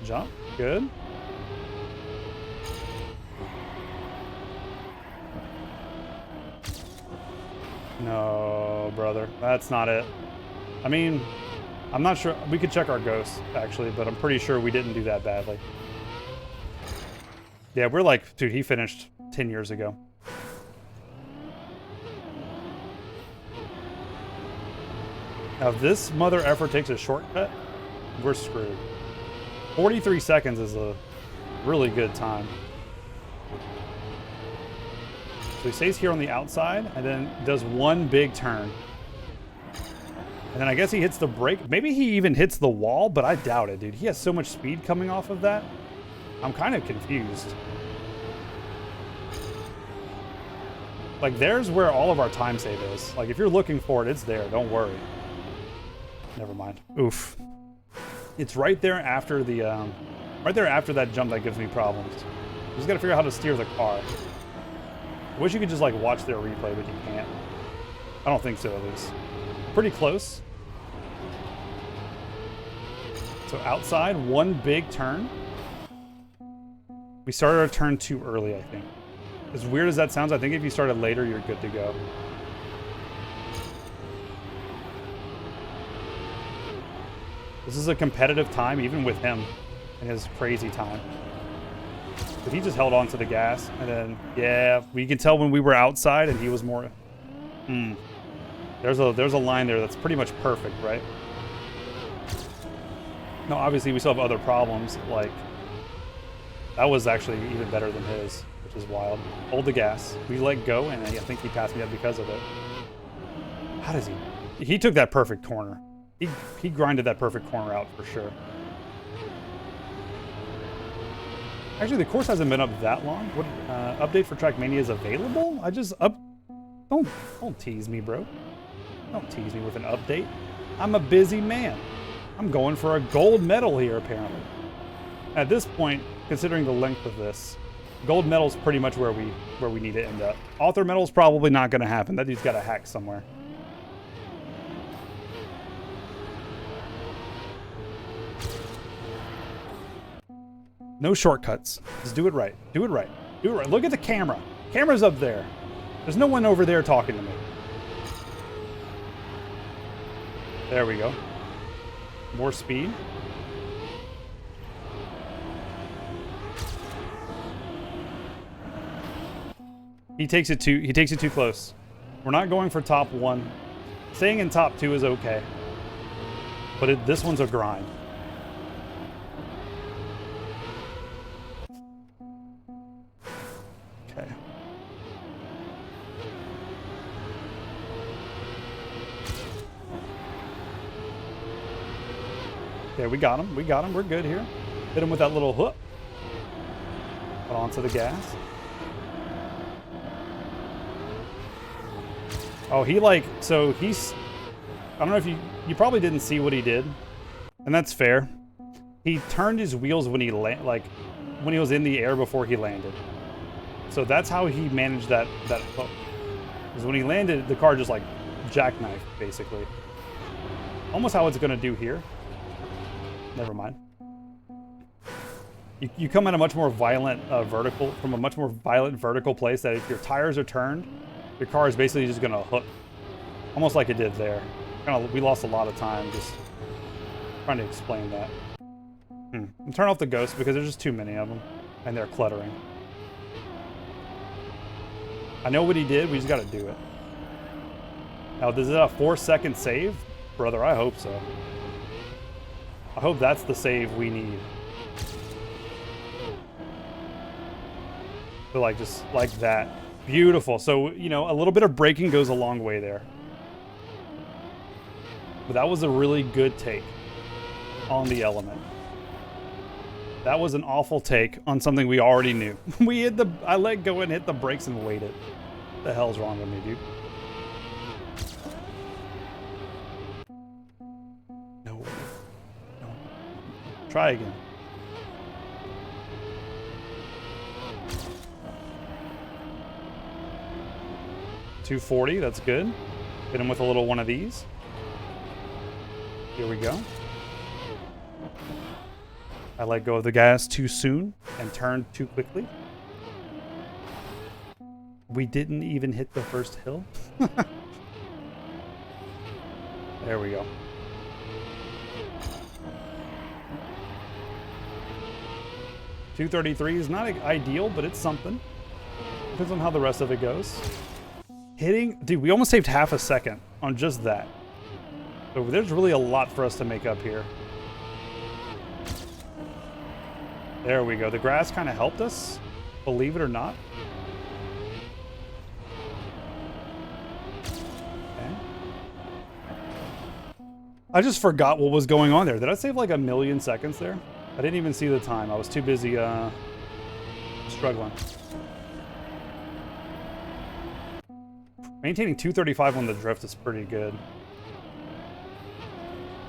Jump, good. No, brother, that's not it. I mean, I'm not sure. We could check our ghosts, actually, but I'm pretty sure we didn't do that badly. Yeah, we're like, dude, he finished 10 years ago. Now, if this mother effer takes a shortcut, we're screwed. 43 seconds is a really good time. So he stays here on the outside and then does one big turn. And then I guess he hits the brake. Maybe he even hits the wall, but I doubt it, dude. He has so much speed coming off of that. I'm kind of confused. Like, there's where all of our time save is. Like, if you're looking for it, it's there. Don't worry. Never mind. Oof. It's right there after the, right there after that jump that gives me problems. You just gotta figure out how to steer the car. I wish you could just, like, watch their replay, but you can't. I don't think so, at least. Pretty close. So outside, one big turn. We started our turn too early, I think. As weird as that sounds, I think if you started later, you're good to go. This is a competitive time, even with him and his crazy time. But he just held on to the gas, and then, yeah, we can tell when we were outside and he was more... There's a line there that's pretty much perfect, right? No, obviously we still have other problems, like... That was actually even better than his, which is wild. Hold the gas. We let go, and I think he passed me up because of it. How does he... He took that perfect corner. He grinded that perfect corner out for sure. Actually, the course hasn't been up that long. What update for TrackMania is available? I just up... Don't tease me, bro. Don't tease me with an update. I'm a busy man. I'm going for a gold medal here, apparently. At this point, considering the length of this, gold medal's pretty much where we need to end up. Author medal's probably not going to happen. That dude's got a hack somewhere. No shortcuts. Just do it right. Do it right. Do it right. Look at the camera. Camera's up there. There's no one over there talking to me. There we go. More speed. He takes it too close. We're not going for top 1. Staying in top 2 is okay. But this one's a grind. Okay. Okay, we got him. We got him. We're good here. Hit him with that little hook. Put onto the gas. Oh, so he's... I don't know if you probably didn't see what he did. And that's fair. He turned his wheels when he when he was in the air before he landed. So that's how he managed that hook. Because when he landed, the car just like jackknifed, basically. Almost how it's going to do here. Never mind. You come at a much more violent from a much more violent vertical place that if your tires are turned, your car is basically just going to hook. Almost like it did there. We lost a lot of time just trying to explain that. I'm turning off the ghosts because there's just too many of them. And they're cluttering. I know what he did, we just got to do it. Now, is it a 4-second save? Brother, I hope so. I hope that's the save we need. So just like that. Beautiful. So, a little bit of braking goes a long way there. But that was a really good take on the element. That was an awful take on something we already knew. I let go and hit the brakes and waited. What the hell's wrong with me, dude? No. Try again. $240, that's good. Hit him with a little one of these. Here we go. I let go of the gas too soon and turned too quickly. We didn't even hit the first hill. There we go. $233 is not ideal, but it's something. Depends on how the rest of it goes. Dude, we almost saved half a second on just that. So there's really a lot for us to make up here. There we go. The grass kind of helped us, believe it or not. Okay. I just forgot what was going on there. Did I save like 1,000,000 seconds there? I didn't even see the time. I was too busy struggling. Maintaining 235 on the drift is pretty good.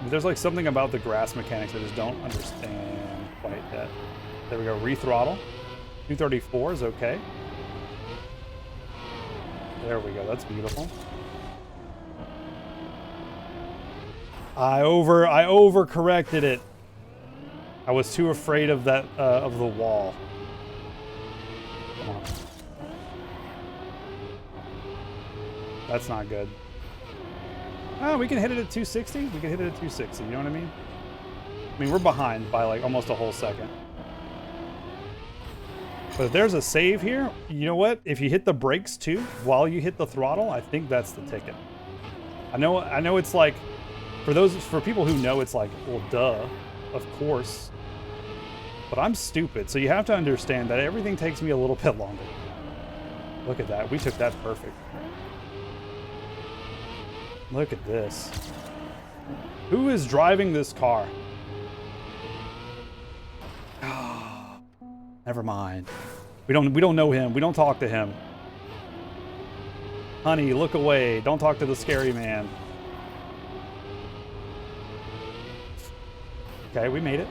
There's like something about the grass mechanics I just don't understand quite yet. There we go, rethrottle. 234 is okay. There we go, that's beautiful. I overcorrected it. I was too afraid of that of the wall. Come on. That's not good. Oh, we can hit it at 260? We can hit it at 260, you know what I mean? I mean, we're behind by like almost a whole second. But if there's a save here, you know what? If you hit the brakes too, while you hit the throttle, I think that's the ticket. I know it's like, for people who know, it's like, well, duh, of course. But I'm stupid, so you have to understand that everything takes me a little bit longer. Look at that, we took that perfect. Look at this. Who is driving this car? Never mind. We don't know him. We don't talk to him. Honey, look away. Don't talk to the scary man. Okay, we made it.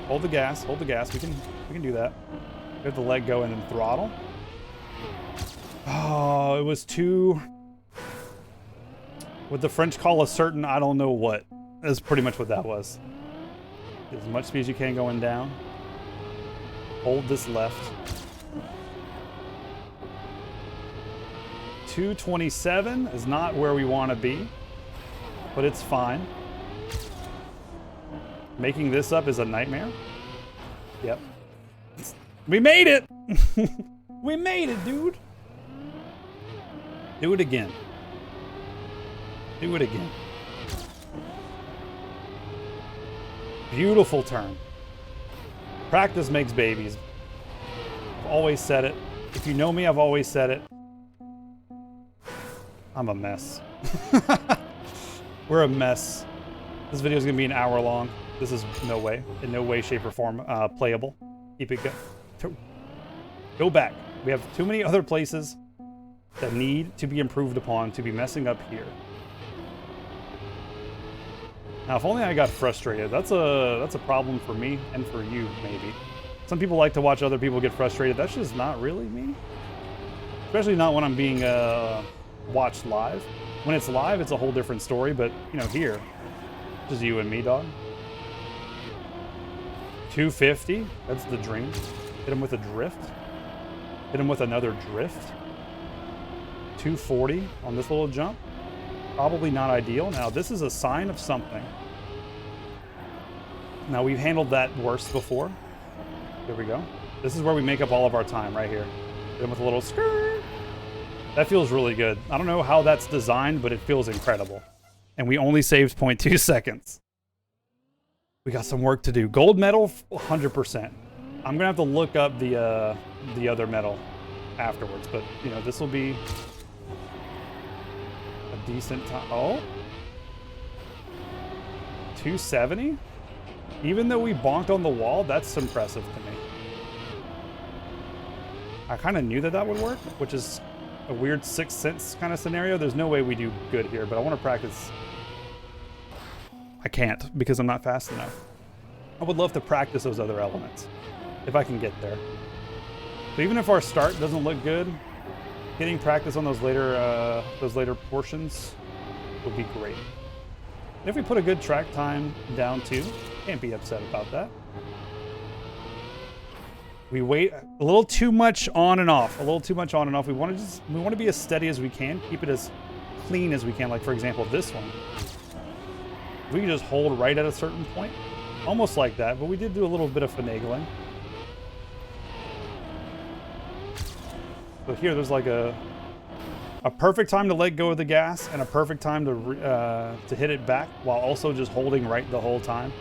Hold the gas. Hold the gas. We can do that. We have to let go and then throttle. Oh, it was too, what the French call a certain I don't know what. That's pretty much what that was. As much speed as you can going down. Hold this left. 227 is not where we want to be, but it's fine. Making this up is a nightmare. Yep. We made it! We made it, dude! Do it again. Do it again. Beautiful turn. Practice makes babies. I've always said it. If you know me, I've always said it. I'm a mess. We're a mess. This video is going to be an hour long. This is in no way, shape, or form playable. Keep it go back. We have too many other places that need to be improved upon to be messing up here. Now, if only I got frustrated. That's a problem for me and for you, maybe. Some people like to watch other people get frustrated. That's just not really me. Especially not when I'm being watched live. When it's live, it's a whole different story. But, you know, here, just you and me, dog. 250. That's the dream. Hit him with a drift. Hit him with another drift. 240 on this little jump. Probably not ideal. Now, this is a sign of something. Now, we've handled that worse before. Here we go. This is where we make up all of our time, right here. Hit him with a little skirt. That feels really good. I don't know how that's designed, but it feels incredible. And we only saved 0.2 seconds. We got some work to do. Gold medal, 100%. I'm gonna have to look up the other medal afterwards, but you know, this will be a decent time. Oh, 270. Even though we bonked on the wall, that's impressive to me. I kind of knew that that would work, which is a weird Sixth Sense kind of scenario. There's no way we do good here, but I want to practice. I can't because I'm not fast enough. I would love to practice those other elements if I can get there. So even if our start doesn't look good, getting practice on those later portions would be great. And if we put a good track time down too, can't be upset about that. We wait a little too much on and off. A little too much on and off. We want to be as steady as we can, keep it as clean as we can. Like for example, this one. We can just hold right at a certain point, almost like that. But we did do a little bit of finagling. So here, there's like a perfect time to let go of the gas and a perfect time to hit it back while also just holding right the whole time.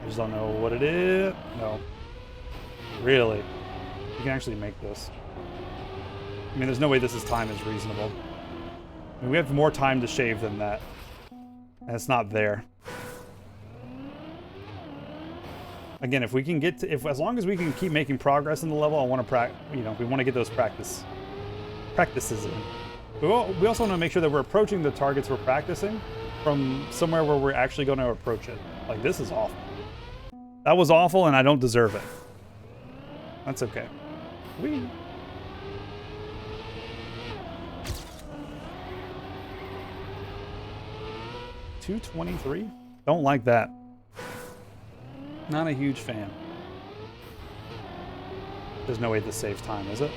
I just don't know what it is. No. Really? You can actually make this. I mean, there's no way this is time is reasonable. I mean, we have more time to shave than that. And it's not there. Again, if we can get to, as long as we can keep making progress in the level, I want to we want to get those practices in. We also want to make sure that we're approaching the targets we're practicing from somewhere where we're actually going to approach it. Like, this is awful. That was awful, and I don't deserve it. That's okay. 223? Don't like that. Not a huge fan. There's no way to save time, is it?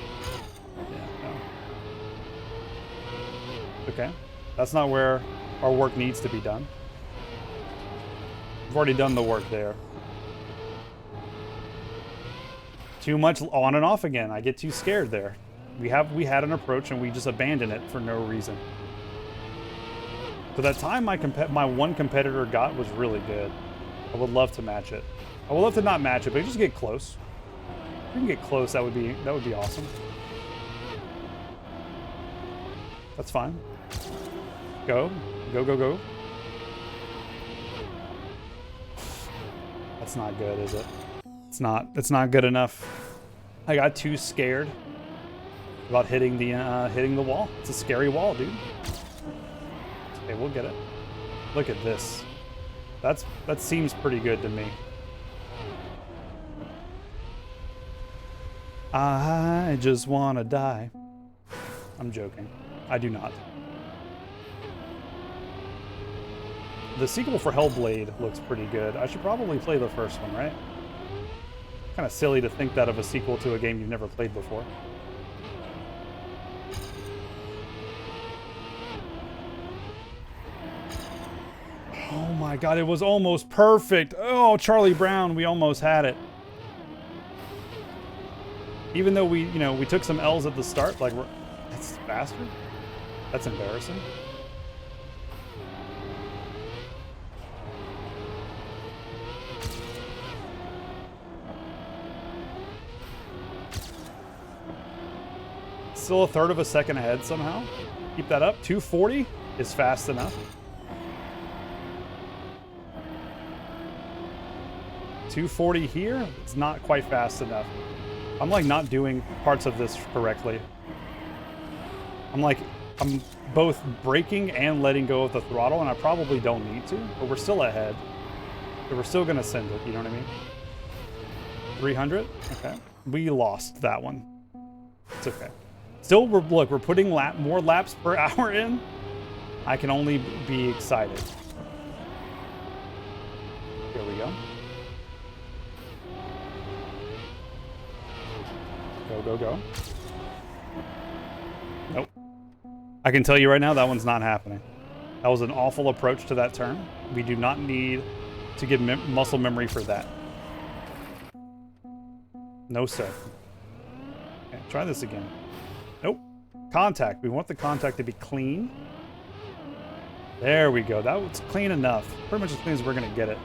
Yeah, no. Okay. That's not where our work needs to be done. We've already done the work there. Too much on and off again. I get too scared there. We had an approach and we just abandoned it for no reason. So that time my one competitor got was really good. I would love to match it. I would love to not match it, but just get close. If we can get close, that would be awesome. That's fine. Go. Go, go, go. That's not good, is it? It's not good enough. I got too scared about hitting the wall. It's a scary wall, dude. Okay, we'll get it. Look at this. That seems pretty good to me. I just wanna die. I'm joking. I do not. The sequel for Hellblade looks pretty good. I should probably play the first one, right? Kind of silly to think that of a sequel to a game you've never played before. Oh my god, it was almost perfect. Oh, Charlie Brown, we almost had it. Even though we took some L's at the start, like that's faster? That's embarrassing. Still a third of a second ahead somehow. Keep that up. 240 is fast enough. 240 here, it's not quite fast enough. I'm like not doing parts of this correctly. I'm both braking and letting go of the throttle, and I probably don't need to, but we're still ahead. So we're still gonna send it, you know what I mean? 300? Okay. We lost that one. It's okay. Still, we're putting more laps per hour in. I can only be excited. Here we go. Go, go, go. Nope. I can tell you right now, that one's not happening. That was an awful approach to that turn. We do not need to get muscle memory for that. No, sir. Okay, try this again. Nope. Contact. We want the contact to be clean. There we go. That was clean enough. Pretty much as clean as we're going to get it.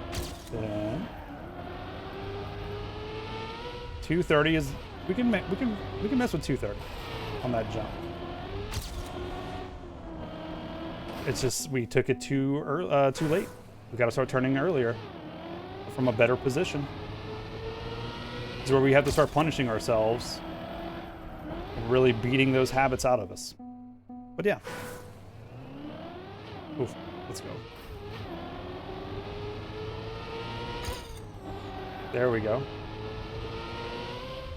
Then 230 is... We can mess with 230 on that jump. It's just we took it too late. We got to start turning earlier from a better position. This is where we have to start punishing ourselves and really beating those habits out of us. But yeah. Oof, let's go. There we go.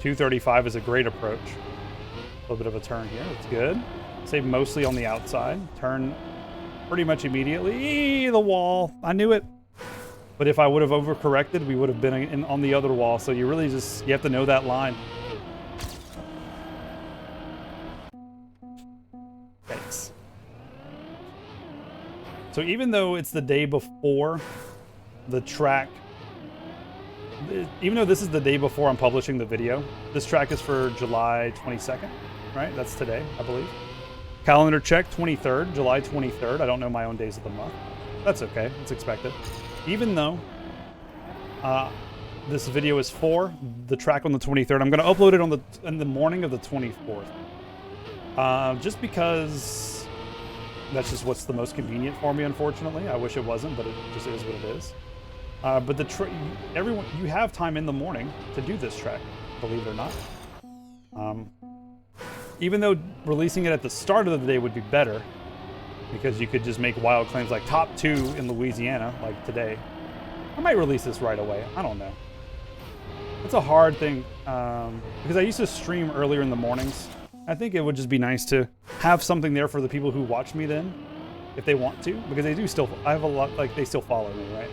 235 is a great approach. A little bit of a turn here. That's good. Save mostly on the outside. Turn pretty much immediately. The wall. I knew it. But if I would have overcorrected, we would have been on the other wall. So you really you have to know that line. Thanks. So even though it's the day before the track, even though this is the day before I'm publishing the video, this track is for July 22nd, right? That's today, I believe. Calendar check, 23rd, July 23rd. I don't know my own days of the month. That's okay, it's expected. Even though this video is for the track on the 23rd, I'm gonna upload it in the morning of the 24th. Just because that's just what's the most convenient for me, unfortunately. I wish it wasn't, but it just is what it is. But you have time in the morning to do this track, believe it or not. Even though releasing it at the start of the day would be better, because you could just make wild claims like top 2 in Louisiana, like today. I might release this right away. I don't know. It's a hard thing, because I used to stream earlier in the mornings. I think it would just be nice to have something there for the people who watch me then, if they want to, because they do still, I have a lot, like, they still follow me, right?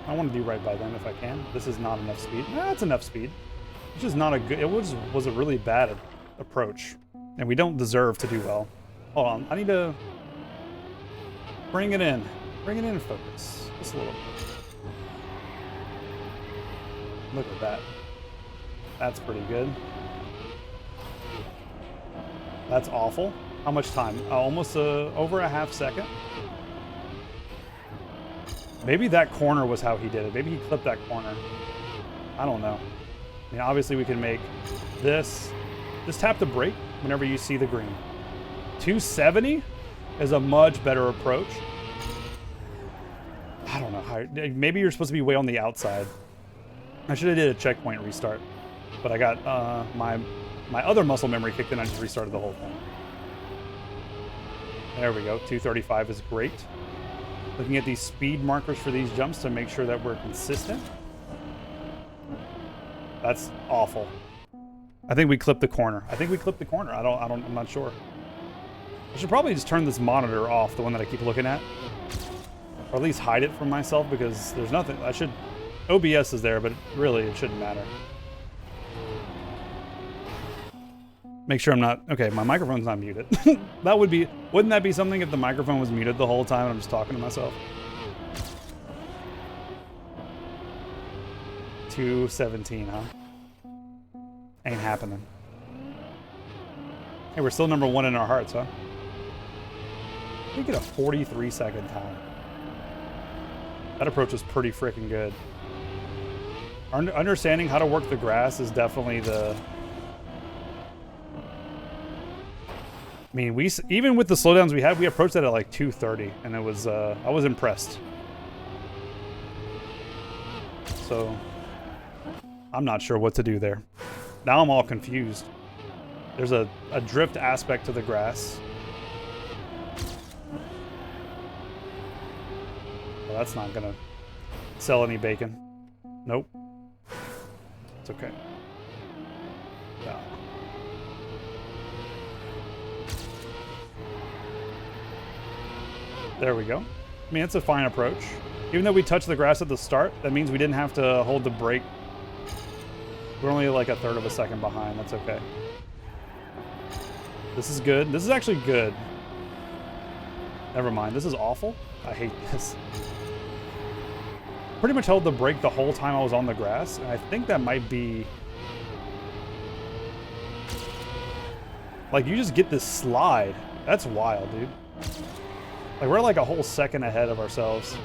I want to do right by them if I can. This is not enough speed. It's enough speed. It's just not a good, it was a really bad approach, and we don't deserve to do well. Hold on, I need to, Bring it in. Bring it in, focus. Just a little bit. Look at that. That's pretty good. That's awful. How much time? Almost over a half second. Maybe that corner was how he did it. Maybe he clipped that corner. I don't know. I mean, obviously we can make this. Just tap the brake whenever you see the green. 270 is a much better approach. I don't know how. Maybe you're supposed to be way on the outside. I should have did a checkpoint restart, but I got my other muscle memory kicked in. I just restarted the whole thing. There we go. 235 is great. Looking at these speed markers for these jumps to make sure that we're consistent. That's awful. I think we clipped the corner. I'm not sure. I should probably just turn this monitor off, the one that I keep looking at. Or at least hide it from myself, because there's nothing. OBS is there, but really it shouldn't matter. Make sure I'm not, okay, my microphone's not muted. Wouldn't that be something if the microphone was muted the whole time and I'm just talking to myself? 217, huh? Ain't happening. Hey, we're still number 1 in our hearts, huh? We get a 43-second time. That approach was pretty freaking good. Understanding how to work the grass is definitely the... I mean, even with the slowdowns we had, we approached that at like 230, and it was I was impressed. So I'm not sure what to do there. Now I'm all confused. There's a drift aspect to the grass. Well, that's not gonna sell any bacon. Nope. It's okay. Yeah. There we go. I mean, it's a fine approach. Even though we touched the grass at the start, that means we didn't have to hold the brake. We're only like a third of a second behind. That's okay. This is good. This is actually good. Never mind. This is awful. I hate this. Pretty much held the brake the whole time I was on the grass, and I think that might be... Like, you just get this slide. That's wild, dude. Like, we're like a whole second ahead of ourselves.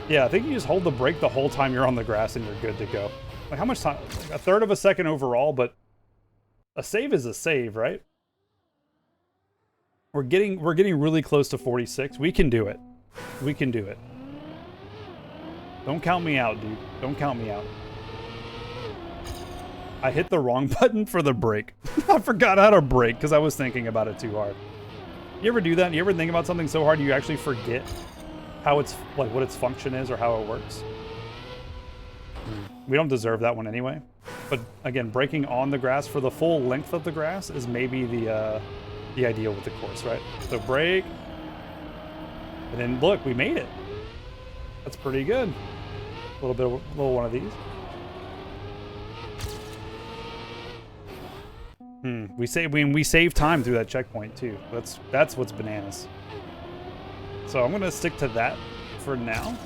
Yeah, I think you just hold the brake the whole time you're on the grass and you're good to go. Like, how much time? Like, a third of a second overall, but a save is a save, right? We're getting really close to 46. We can do it. We can do it. Don't count me out, dude. Don't count me out. I hit the wrong button for the brake. I forgot how to brake because I was thinking about it too hard. You ever do that? You ever think about something so hard you actually forget how it's, like, what its function is or how it works? We don't deserve that one anyway. But again, braking on the grass for the full length of the grass is maybe the ideal with the course, right? So brake, and then look, we made it. That's pretty good. A little one of these. We save time through that checkpoint too. That's what's bananas. So I'm gonna stick to that for now.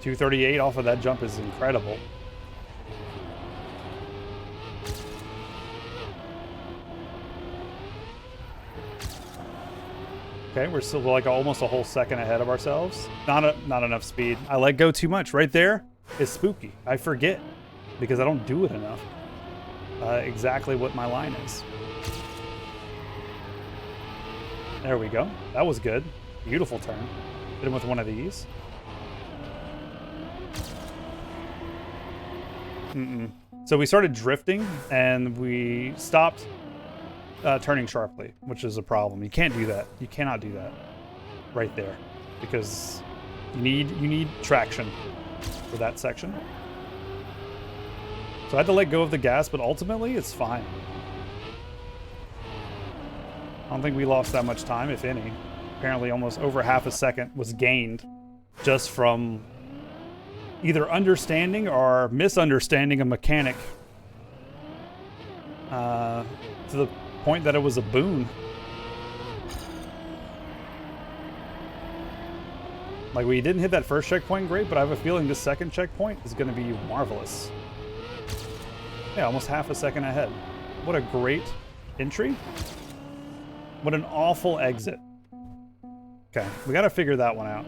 238 off of that jump is incredible. Okay, we're still like almost a whole second ahead of ourselves. Not enough speed. I let go too much. Right there is spooky. I forget because I don't do it enough. Exactly what my line is. There we go. That was good. Beautiful turn. Hit him with one of these. So we started drifting and we stopped turning sharply, which is a problem. You can't do that. You cannot do that right there because you need traction for that section. So I had to let go of the gas, but ultimately it's fine. I don't think we lost that much time, if any. Apparently almost over half a second was gained just from either understanding or misunderstanding a mechanic to checkpoint that it was a boon. Like, we didn't hit that first checkpoint great, but I have a feeling this second checkpoint is going to be marvelous. Yeah, almost half a second ahead. What a great entry. What an awful exit. Okay, we got to figure that one out.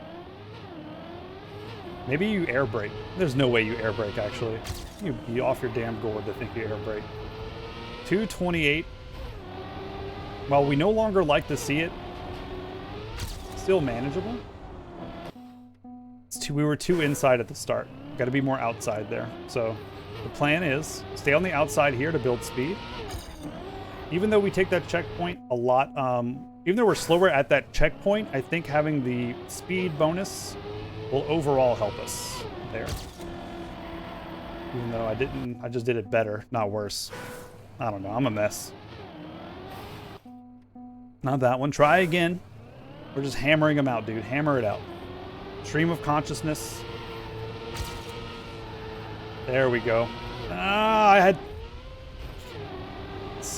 Maybe you air brake. There's no way you air brake, actually. You'd be off your damn gourd to think you air brake. 228. While we no longer like to see it, still manageable. We were too inside at the start. Got to be more outside there. So the plan is stay on the outside here to build speed. Even though we take that checkpoint a lot, even though we're slower at that checkpoint, I think having the speed bonus will overall help us there. Even though I just did it better, not worse. I don't know, I'm a mess. Not that one. Try again. We're just hammering them out, dude. Hammer it out. Stream of consciousness. There we go. I had...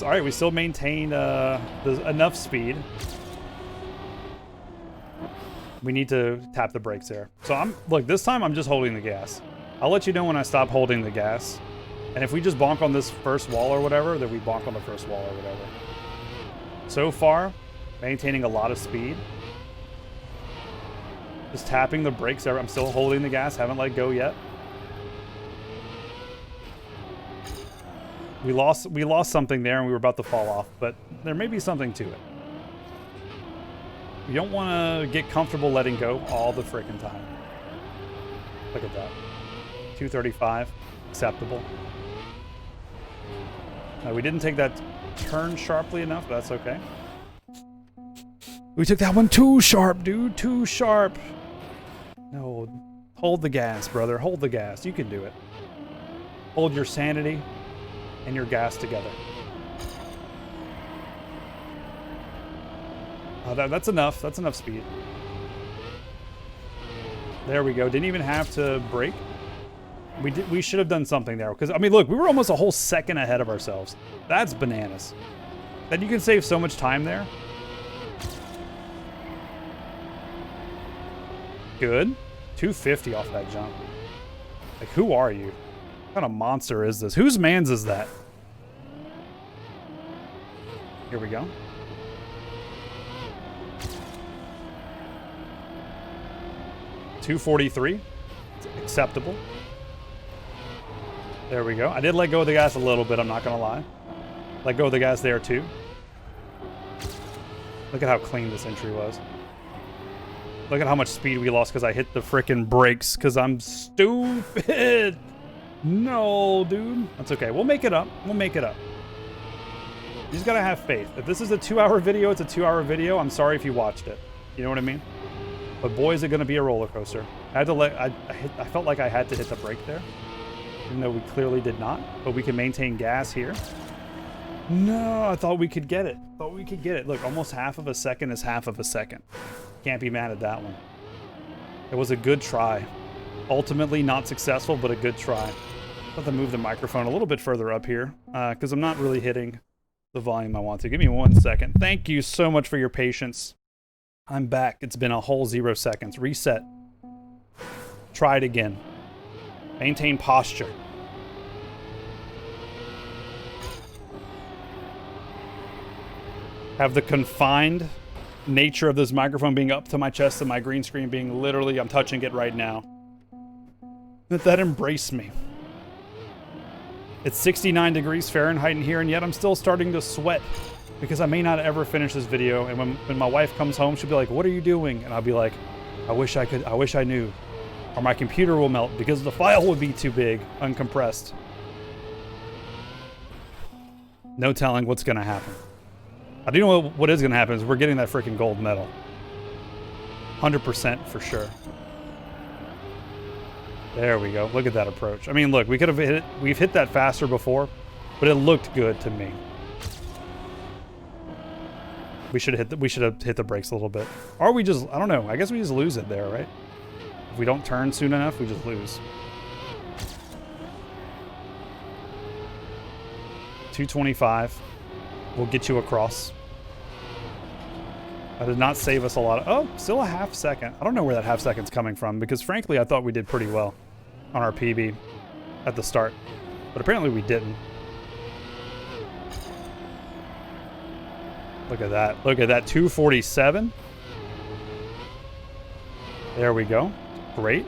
Alright, we still maintain enough speed. We need to tap the brakes there. So look, this time I'm just holding the gas. I'll let you know when I stop holding the gas. And if we just bonk on this first wall or whatever, then we bonk on the first wall or whatever. So far, maintaining a lot of speed. Just tapping the brakes. I'm still holding the gas. Haven't let go yet. We lost something there, and we were about to fall off. But there may be something to it. You don't want to get comfortable letting go all the frickin' time. Look at that. 235. Acceptable. We didn't take that turn sharply enough. But that's okay. We took that one too sharp, dude. Too sharp. No. Hold the gas, brother. Hold the gas. You can do it. Hold your sanity and your gas together. Oh, that's enough. That's enough speed. There we go. Didn't even have to brake. We should have done something there. Because, I mean, look, we were almost a whole second ahead of ourselves. That's bananas. Then you can save so much time there. Good. 250 off that jump. Like, who are you? What kind of monster is this? Whose man's is that? Here we go. $243. It's acceptable. There we go. I did let go of the gas a little bit, I'm not going to lie. Let go of the gas there, too. Look at how clean this entry was. Look at how much speed we lost because I hit the frickin' brakes because I'm stupid. No, dude. That's okay. We'll make it up. We'll make it up. You just gotta have faith. If this is a 2-hour video, it's a 2-hour video. I'm sorry if you watched it. You know what I mean? But boy, is it gonna be a roller coaster. I had to I felt like I had to hit the brake there, even though we clearly did not. But we can maintain gas here. No, I thought we could get it. Thought we could get it. Look, almost half of a second is half of a second. Can't be mad at that one. It was a good try. Ultimately not successful, but a good try. I'll have to move the microphone a little bit further up here because I'm not really hitting the volume I want to. Give me 1 second. Thank you so much for your patience. I'm back. It's been a whole 0 seconds. Reset. Try it again. Maintain posture. Have the confined nature of this microphone being up to my chest and my green screen being literally, I'm touching it right now. Let that embrace me. It's 69 degrees Fahrenheit in here, and yet I'm still starting to sweat because I may not ever finish this video. And when my wife comes home, she'll be like, "What are you doing?" And I'll be like, I wish I knew. Or my computer will melt because the file would be too big, uncompressed. No telling what's going to happen. I do know what is going to happen is we're getting that freaking gold medal. 100% for sure. There we go. Look at that approach. I mean, look, we could have hit it. We've hit that faster before, but it looked good to me. We should have hit the brakes a little bit. Or we just, I don't know. I guess we just lose it there, right? If we don't turn soon enough, we just lose. 225. We'll get you across. That did not save us a lot of... Oh, still a half second. I don't know where that half second's coming from because frankly, I thought we did pretty well on our PB at the start. But apparently we didn't. Look at that. Look at that. 247. There we go. Great.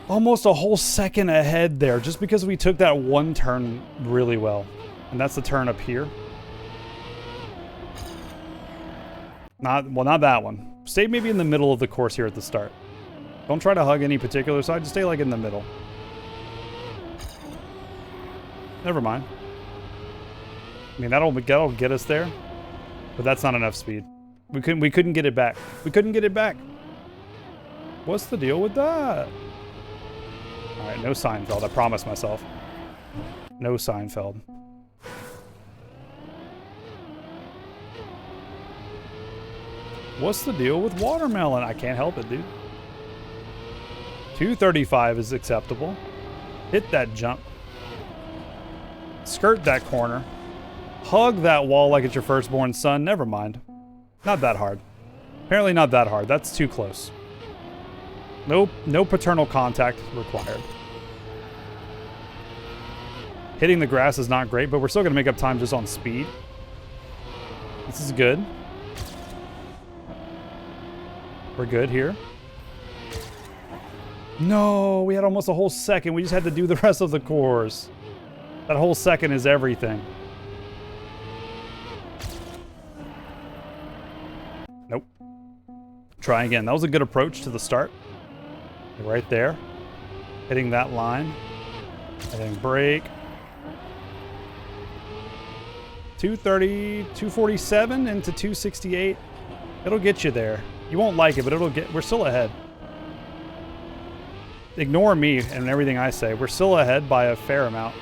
Almost a whole second ahead there just because we took that one turn really well. And that's the turn up here. Not that one. Stay maybe in the middle of the course here at the start. Don't try to hug any particular side. Just stay like in the middle. Never mind. I mean, that'll get us there. But that's not enough speed. We couldn't get it back. We couldn't get it back. What's the deal with that? All right, no Seinfeld. I promised myself. No Seinfeld. What's the deal with watermelon? I can't help it, dude. 235 is acceptable. Hit that jump. Skirt that corner. Hug that wall like it's your firstborn son. Never mind. Not that hard. Apparently not that hard. That's too close. Nope, no paternal contact required. Hitting the grass is not great, but we're still going to make up time just on speed. This is good. We're good here. No, we had almost a whole second. We just had to do the rest of the course. That whole second is everything. Nope. Try again. That was a good approach to the start. Right there. Hitting that line. Hitting brake. 230, 247 into 268. It'll get you there. You won't like it, but it'll get... We're still ahead. Ignore me and everything I say. We're still ahead by a fair amount.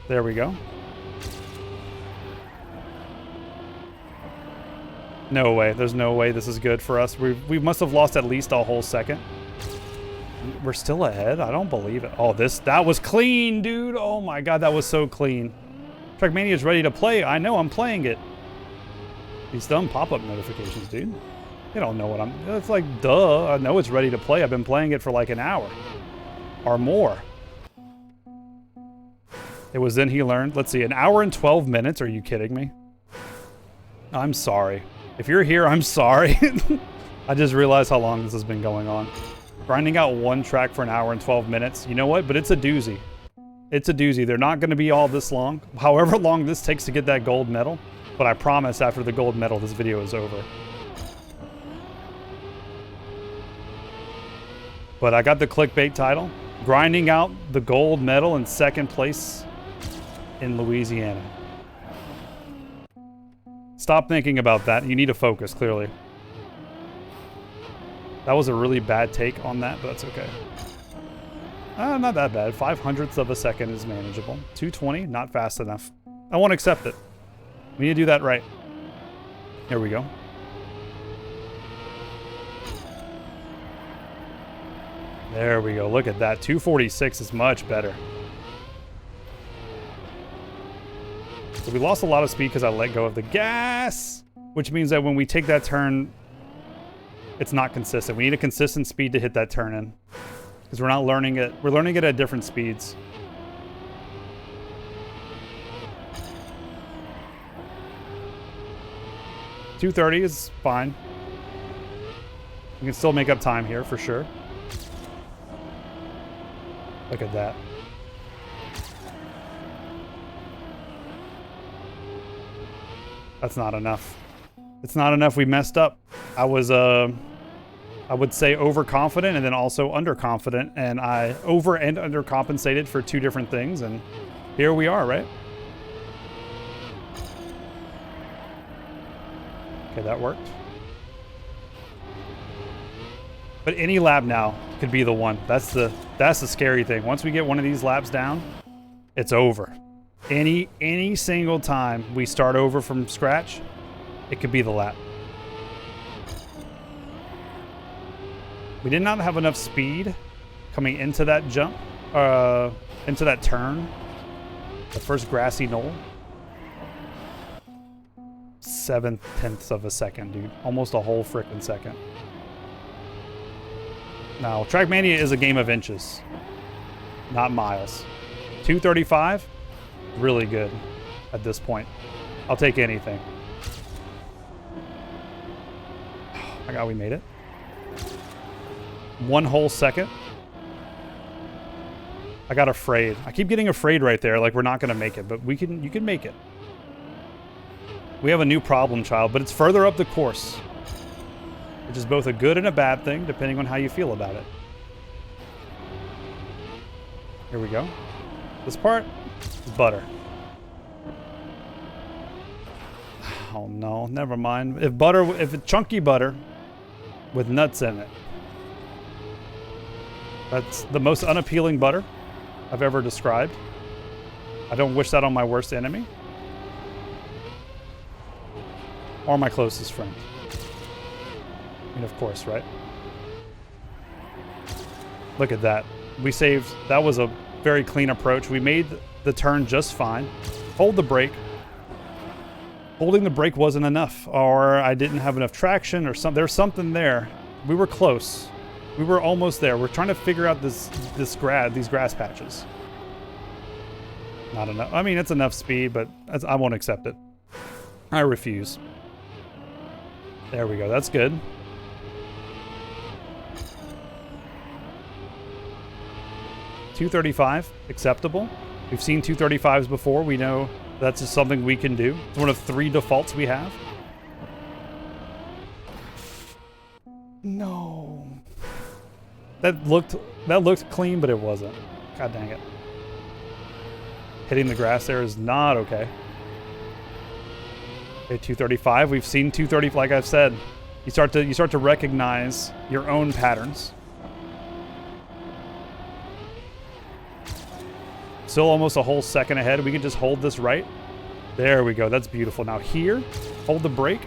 There we go. No way. There's no way this is good for us. We must have lost at least a whole second. We're still ahead? I don't believe it. Oh, that was clean, dude. Oh my god, that was so clean. TrackMania is ready to play. I know, I'm playing it. These dumb pop-up notifications, dude. You don't know what I'm... It's like, duh. I know it's ready to play. I've been playing it for like an hour. Or more. It was then he learned. Let's see, an hour and 12 minutes? Are you kidding me? I'm sorry. If you're here, I'm sorry. I just realized how long this has been going on. Grinding out one track for an hour and 12 minutes. You know what? But it's a doozy. It's a doozy. They're not going to be all this long. However long this takes to get that gold medal. But I promise after the gold medal, this video is over. But I got the clickbait title. Grinding out the gold medal in second place in Louisiana. Stop thinking about that. You need to focus, clearly. That was a really bad take on that, but that's okay. Not that bad. 5/100ths of a second is manageable. 220, not fast enough. I won't accept it. We need to do that right. Here we go. There we go. Look at that. 246 is much better. So we lost a lot of speed because I let go of the gas, which means that when we take that turn, it's not consistent. We need a consistent speed to hit that turn in because we're not learning it. We're learning it at different speeds. .230 is fine. We can still make up time here for sure. Look at that. That's not enough. It's not enough. We messed up. I was, I would say overconfident and then also underconfident. And I over and undercompensated for two different things. And here we are, right? Okay, that worked. But any lap now could be the one. That's the scary thing. Once we get one of these laps down, it's over. Any single time we start over from scratch, it could be the lap. We did not have enough speed coming into that jump, into that turn, The first grassy knoll. 7/10 of a second, dude. Almost a whole frickin' second. Now, TrackMania is a game of inches, not miles. 235, really good at this point. I'll take anything. Oh my God, we made it. 1 whole second. I got afraid. I keep getting afraid right there, like we're not gonna make it, but you can make it. We have a new problem child, but it's further up the course, which is both a good and a bad thing, depending on how you feel about it. Here we go. This part is butter. Oh no, never mind. If it's chunky butter with nuts in it. That's the most unappealing butter I've ever described. I don't wish that on my worst enemy. Or my closest friend. I mean, of course, right? Look at that. We saved. That was a very clean approach. We made the turn just fine. Hold the brake. Holding the brake wasn't enough. Or I didn't have enough traction or something. There's something there. We were close. We were almost there. We're trying to figure out these grass patches. Not enough. I mean, it's enough speed, but I won't accept it. I refuse. There we go. That's good. .235, acceptable. We've seen 235s before. We know that's just something we can do. It's one of 3 defaults we have. No. That looked clean, but it wasn't. God dang it. Hitting the grass there is not okay. Okay, 235. We've seen 230. Like I've said, you start to recognize your own patterns. Still almost a whole second ahead. We can just hold this right. There we go. That's beautiful. Now here, hold the brake.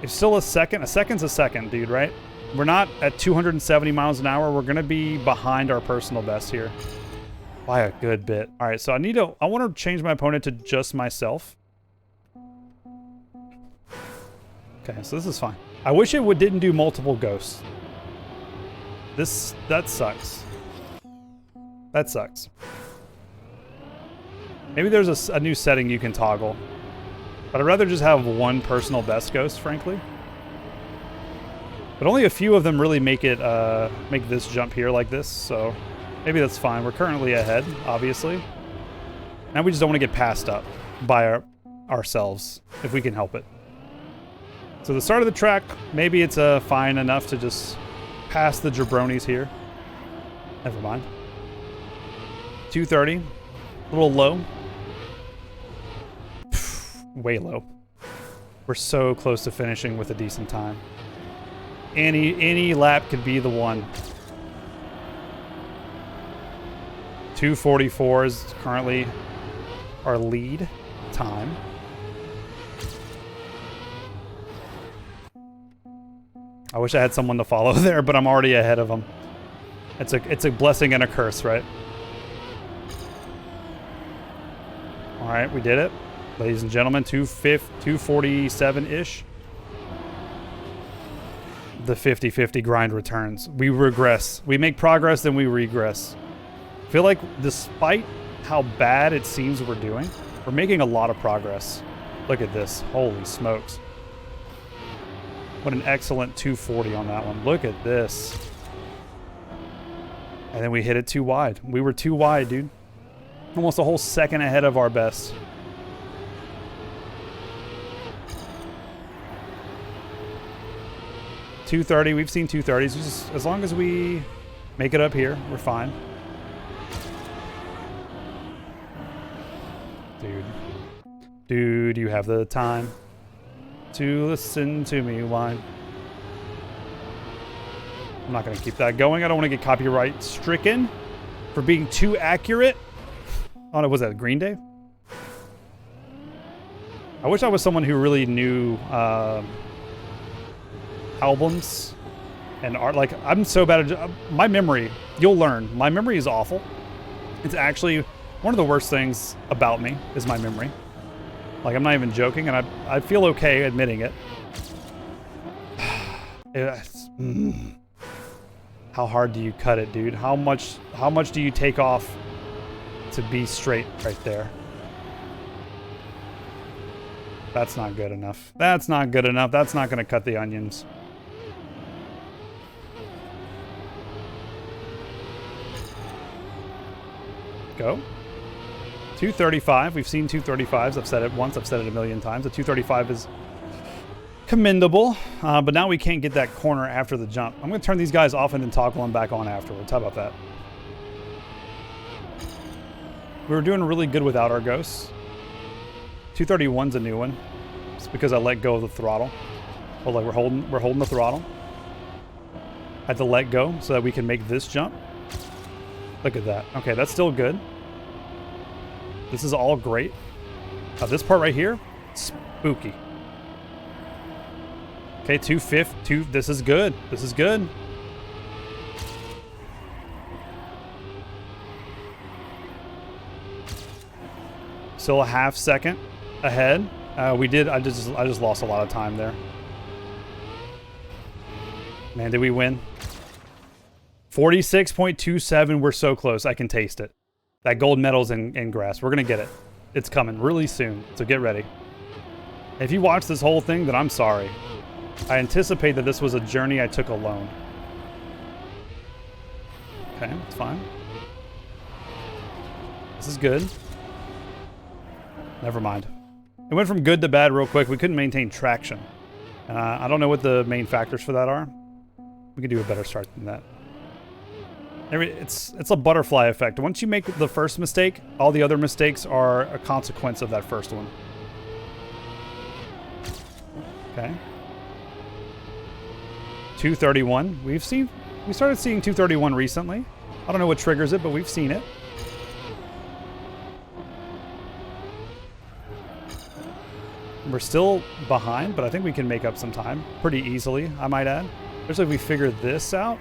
It's still a second. A second's a second, dude, right? We're not at 270 miles an hour. We're going to be behind our personal best here by a good bit. All right, so I want to change my opponent to just myself. Okay, so this is fine. I wish it didn't do multiple ghosts. That sucks. That sucks. Maybe there's a new setting you can toggle. But I'd rather just have one personal best ghost, frankly. But only a few of them really make this jump here like this, so maybe that's fine. We're currently ahead, obviously. Now we just don't want to get passed up by ourselves, if we can help it. So the start of the track, maybe it's fine enough to just pass the jabronis here. Never mind. 230, a little low. Way low. We're so close to finishing with a decent time. Any lap could be the one. 2:44 is currently our lead time. I wish I had someone to follow there, but I'm already ahead of them. It's a blessing and a curse, right? All right, we did it. Ladies and gentlemen, 247-ish. The 50-50 grind returns. We regress. We make progress, then we regress. I feel like despite how bad it seems we're doing, we're making a lot of progress. Look at this. Holy smokes. What an excellent 240 on that one. Look at this. And then we hit it too wide. We were too wide, dude. Almost a whole second ahead of our best. .230, we've seen 230s. Just, as long as we make it up here, we're fine. Dude, you have the time to listen to me whine. I'm not gonna keep that going. I don't want to get copyright stricken for being too accurate. Oh no, was that Green Day? I wish I was someone who really knew albums and art. Like, I'm so bad at my memory. You'll learn. My memory is awful. It's actually One of the worst things about me is my memory. Like, I'm not even joking, and I feel okay admitting it. How hard do you cut it, dude? How much do you take off to be straight right there? That's not good enough. That's not good enough. That's not going to cut the onions. Go. 235. We've seen 235s. I've said it once. I've said it a million times. The 235 is commendable, but now we can't get that corner after the jump. I'm going to turn these guys off and then toggle them back on afterwards. How about that? We were doing really good without our ghosts. 231's a new one. It's because I let go of the throttle. Well, like we're holding the throttle. I had to let go so that we can make this jump. Look at that. Okay, that's still good. This is all great. This part right here, spooky. Okay, 250. This is good. This is good. Still a half second ahead. I just lost a lot of time there. Man, did we win? 46.27. We're so close. I can taste it. That gold medal's in grass. We're going to get it. It's coming really soon. So get ready. If you watch this whole thing, then I'm sorry. I anticipate that this was a journey I took alone. Okay, it's fine. This is good. Never mind. It went from good to bad real quick. We couldn't maintain traction. I don't know what the main factors for that are. We could do a better start than that. It's a butterfly effect. Once you make the first mistake, all the other mistakes are a consequence of that first one. Okay. 231. We started seeing 231 recently. I don't know what triggers it, but we've seen it. We're still behind, but I think we can make up some time pretty easily, I might add. Especially if we figure this out.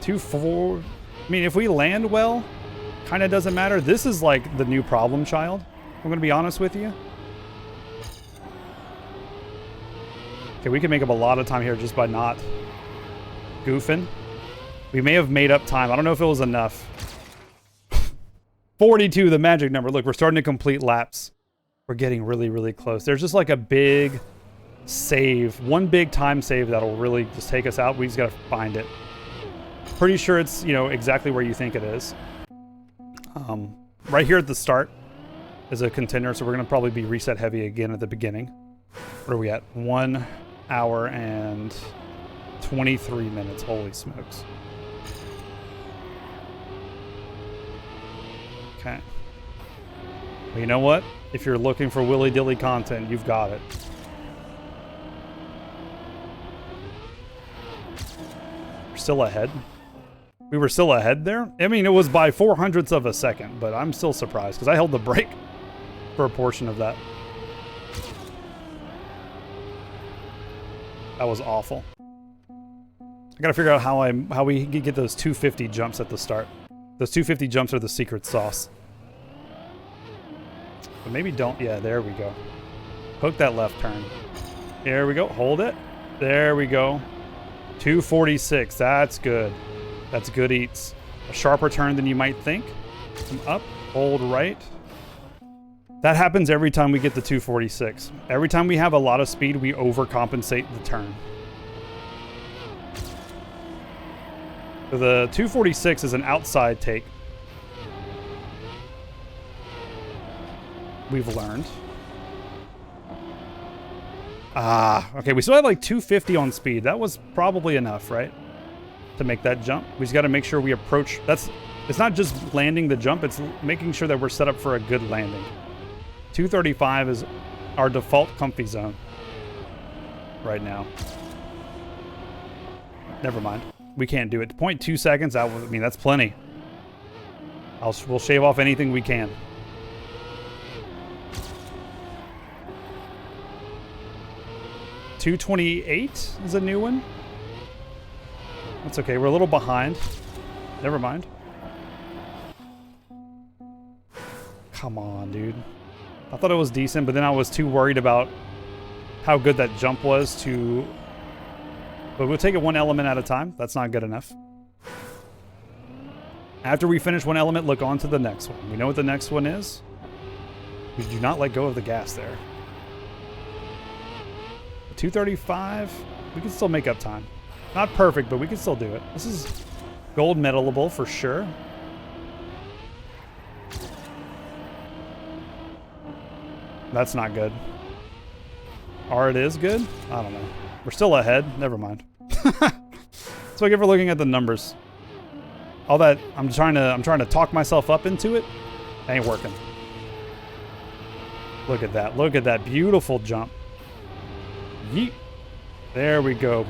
2-4. I mean, if we land well, kind of doesn't matter. This is like the new problem child. I'm going to be honest with you. Okay, we can make up a lot of time here just by not goofing. We may have made up time. I don't know if it was enough. 42, the magic number. Look, we're starting to complete laps. We're getting really, really close. There's just like a big save. One big time save that'll really just take us out. We just got to find it. Pretty sure it's, you know, exactly where you think it is. Right here at the start is a contender, so we're going to probably be reset heavy again at the beginning. What are we at? 1 hour and 23 minutes. Holy smokes. Okay. Well, you know what? If you're looking for willy-dilly content, you've got it. We're still ahead. We were still ahead there? I mean, it was by 0.04 of a second, but I'm still surprised because I held the brake for a portion of that. That was awful. I gotta figure out how we get those 250 jumps at the start. Those 250 jumps are the secret sauce. But maybe don't. Yeah, there we go. Hook that left turn. There we go. Hold it. There we go. 246. That's good. That's good eats. A sharper turn than you might think. Come up. Hold right. That happens every time we get the 246. Every time we have a lot of speed, we overcompensate the turn. So the 246 is an outside take. We've learned. Okay, we still have like 250 on speed. That was probably enough, right? To make that jump. We just got to make sure we approach. It's not just landing the jump, it's making sure that we're set up for a good landing. 235 is our default comfy zone right now. Never mind. We can't do it. 0.2 seconds, I mean, that's plenty. We'll shave off anything we can. $228 is a new one. That's okay. We're a little behind. Never mind. Come on, dude. I thought it was decent, but then I was too worried about how good that jump was to... But we'll take it one element at a time. That's not good enough. After we finish one element, look on to the next one. We know what the next one is. We do not let go of the gas there. 235. We can still make up time. Not perfect, but we can still do it. This is gold medalable for sure. That's not good. Or it is good? I don't know. We're still ahead. Never mind. So I give for looking at the numbers. All that I'm trying to talk myself up into it. Ain't working. Look at that. Look at that beautiful jump. Yeet. There we go.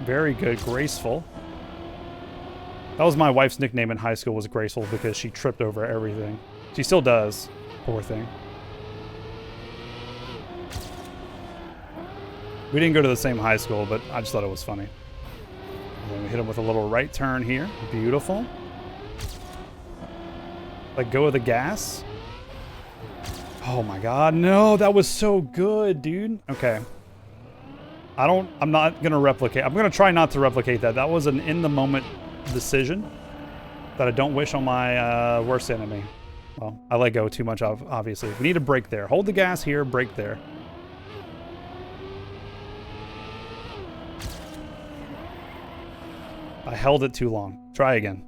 Very good. Graceful. That was my wife's nickname in high school, was Graceful, because she tripped over everything. She still does. Poor thing. We didn't go to the same high school, but I just thought it was funny. And then we hit him with a little right turn here. Beautiful. Let go of the gas. Oh my god, no, that was so good, dude. Okay. I'm not gonna replicate. I'm gonna try not to replicate that. That was an in-the-moment decision that I don't wish on my worst enemy. Well, I let go too much, obviously. We need a brake there. Hold the gas here, brake there. I held it too long. Try again.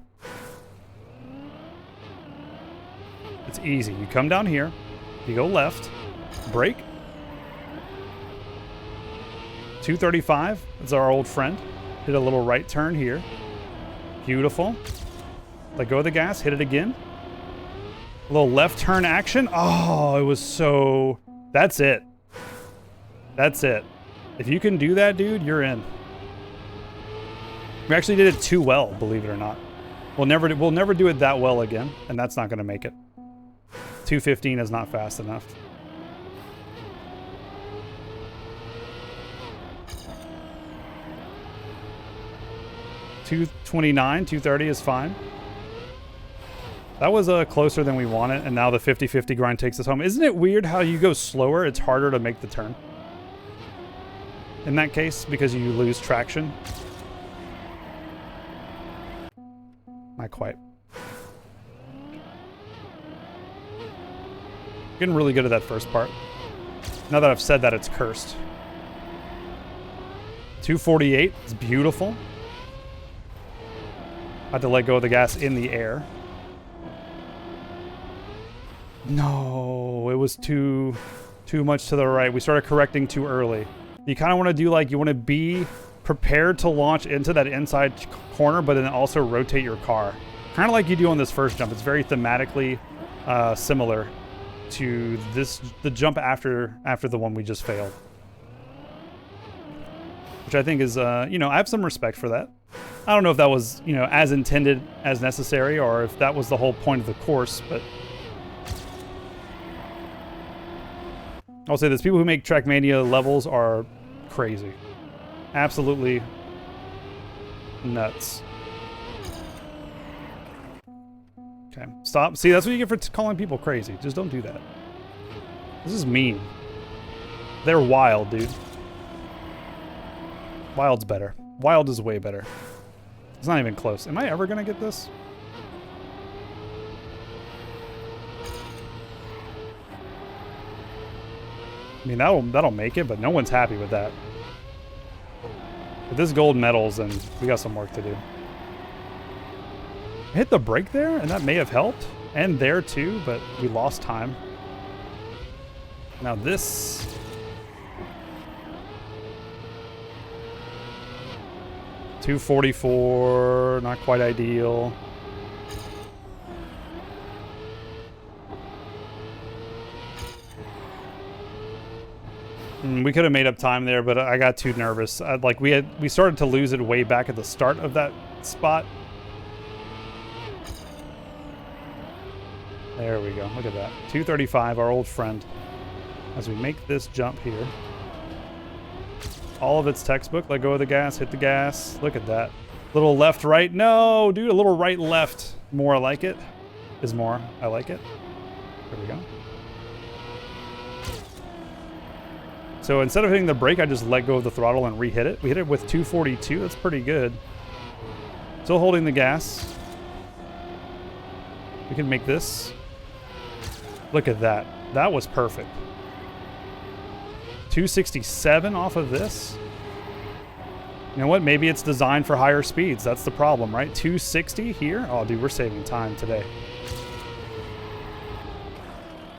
It's easy. You come down here. You go left. Brake. 235. That's our old friend. Hit a little right turn here. Beautiful. Let go of the gas. Hit it again. A little left turn action. Oh, it was so... That's it. That's it. If you can do that, dude, you're in. We actually did it too well, believe it or not. We'll never do it that well again, and that's not going to make it. 215 is not fast enough. $229, 230 is fine. That was closer than we wanted, and now the 50-50 grind takes us home. Isn't it weird how you go slower, it's harder to make the turn? In that case, because you lose traction. Not quite. Getting really good at that first part. Now that I've said that, it's cursed. 248 is beautiful. I had to let go of the gas in the air. No, it was too much to the right. We started correcting too early. You kind of want to do like, you want to be prepared to launch into that inside corner, but then also rotate your car. Kind of like you do on this first jump. It's very thematically similar to the jump after the one we just failed. Which I think is, you know, I have some respect for that. I don't know if that was, you know, as intended as necessary, or if that was the whole point of the course, but I'll say this, people who make TrackMania levels are crazy. Absolutely nuts. Okay, stop. See, that's what you get for calling people crazy. Just don't do that. This is mean. They're wild, dude. Wild's better. Wild is way better. It's not even close. Am I ever gonna get this? I mean, that'll make it, but no one's happy with that. With this gold medals, and we got some work to do. I hit the brake there, and that may have helped. And there too, but we lost time. Now this... $244, not quite ideal. We could have made up time there, but I got too nervous. We started to lose it way back at the start of that spot. There we go. Look at that. 235, our old friend. As we make this jump here. All of it's textbook. Let go of the gas. Hit the gas. Look at that. Little left, right. No, dude. A little right, left. More I like it. Is more. I like it. There we go. So instead of hitting the brake, I just let go of the throttle and re-hit it. We hit it with 242. That's pretty good. Still holding the gas. We can make this. Look at that. That was perfect. 267 off of this. You know what? Maybe it's designed for higher speeds. That's the problem, right? 260 here. Oh, dude, we're saving time today.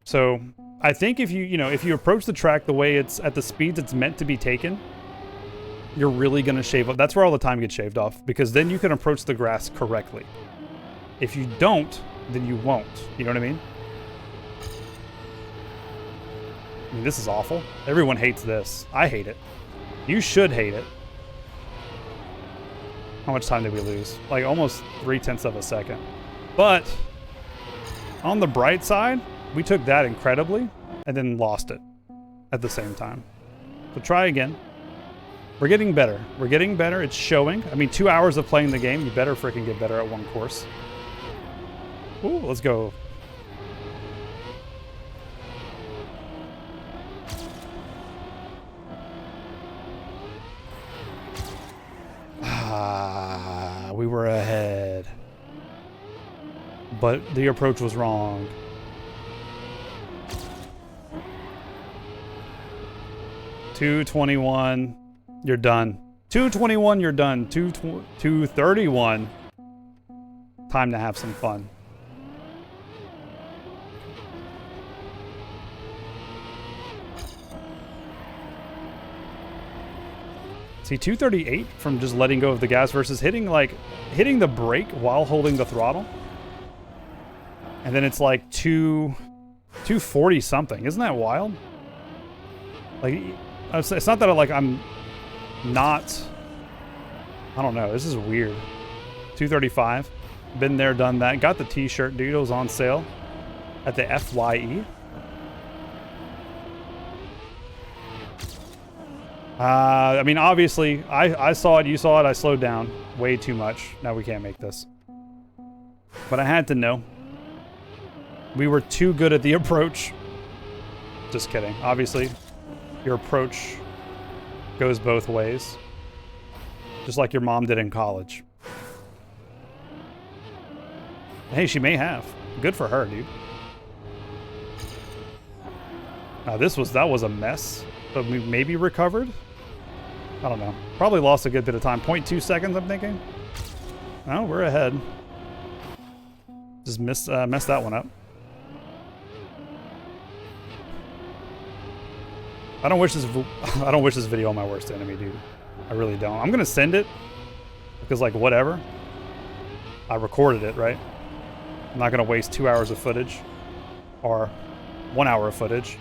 So I think if you approach the track the way it's at the speeds it's meant to be taken, you're really going to shave off. That's where all the time gets shaved off, because then you can approach the grass correctly. If you don't, then you won't. You know what I mean? I mean, this is awful. Everyone hates this. I hate it. You should hate it. How much time did we lose? Like almost 0.3 of a second. But on the bright side, we took that incredibly and then lost it at the same time. So try again. We're getting better. We're getting better. It's showing. I mean, 2 hours of playing the game, you better freaking get better at one course. Ooh, let's go. We were ahead. But the approach was wrong. $221, you're done. $221, you're done. $231, time to have some fun. See, 238 from just letting go of the gas versus hitting the brake while holding the throttle. And then it's like 240 something. Isn't that wild? Like, it's not that I'm not, I don't know. This is weird. 235. Been there, done that. Got the t-shirt, dude. It was on sale at the FYE. I mean, obviously, I saw it, you saw it, I slowed down way too much. Now we can't make this. But I had to know. We were too good at the approach. Just kidding. Obviously, your approach goes both ways. Just like your mom did in college. Hey, she may have. Good for her, dude. Now that was a mess, but we maybe recovered. I don't know. Probably lost a good bit of time. 0.2 seconds, I'm thinking. No, we're ahead. Just messed that one up. I don't wish this video on my worst enemy, dude. I really don't. I'm gonna send it because, like, whatever. I recorded it, right? I'm not gonna waste 2 hours of footage or 1 hour of footage.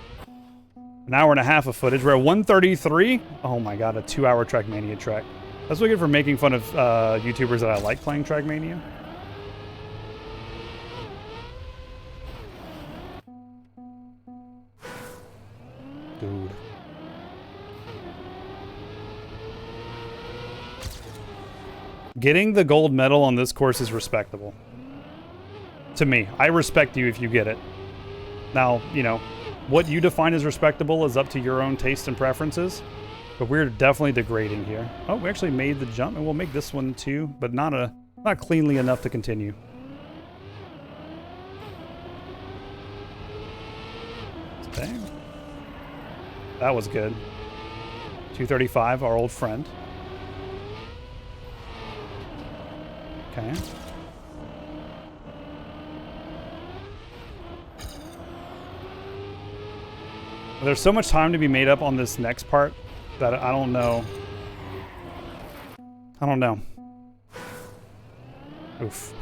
An hour and a half of footage. We're at 133. Oh my god, a 2-hour TrackMania track. That's what I get for making fun of YouTubers that I like playing TrackMania. Dude. Getting the gold medal on this course is respectable. To me. I respect you if you get it. Now, you know, what you define as respectable is up to your own taste and preferences, but we're definitely degrading here. Oh, we actually made the jump, and we'll make this one too, but not cleanly enough to continue. Dang. That was good. 235, our old friend. Okay. There's so much time to be made up on this next part that I don't know. I don't know. Oof.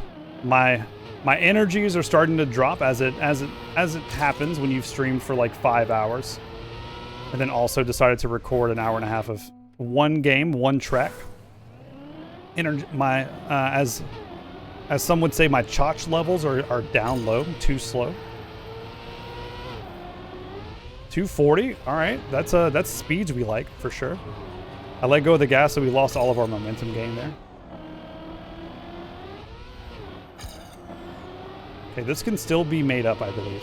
My energies are starting to drop as it happens when you've streamed for like 5 hours, and then also decided to record an hour and a half of one game, one track. As some would say, my chotch levels are down low, too slow. 240, all right, that's speeds we like for sure. I let go of the gas, so we lost all of our momentum gain there. Okay, this can still be made up, I believe.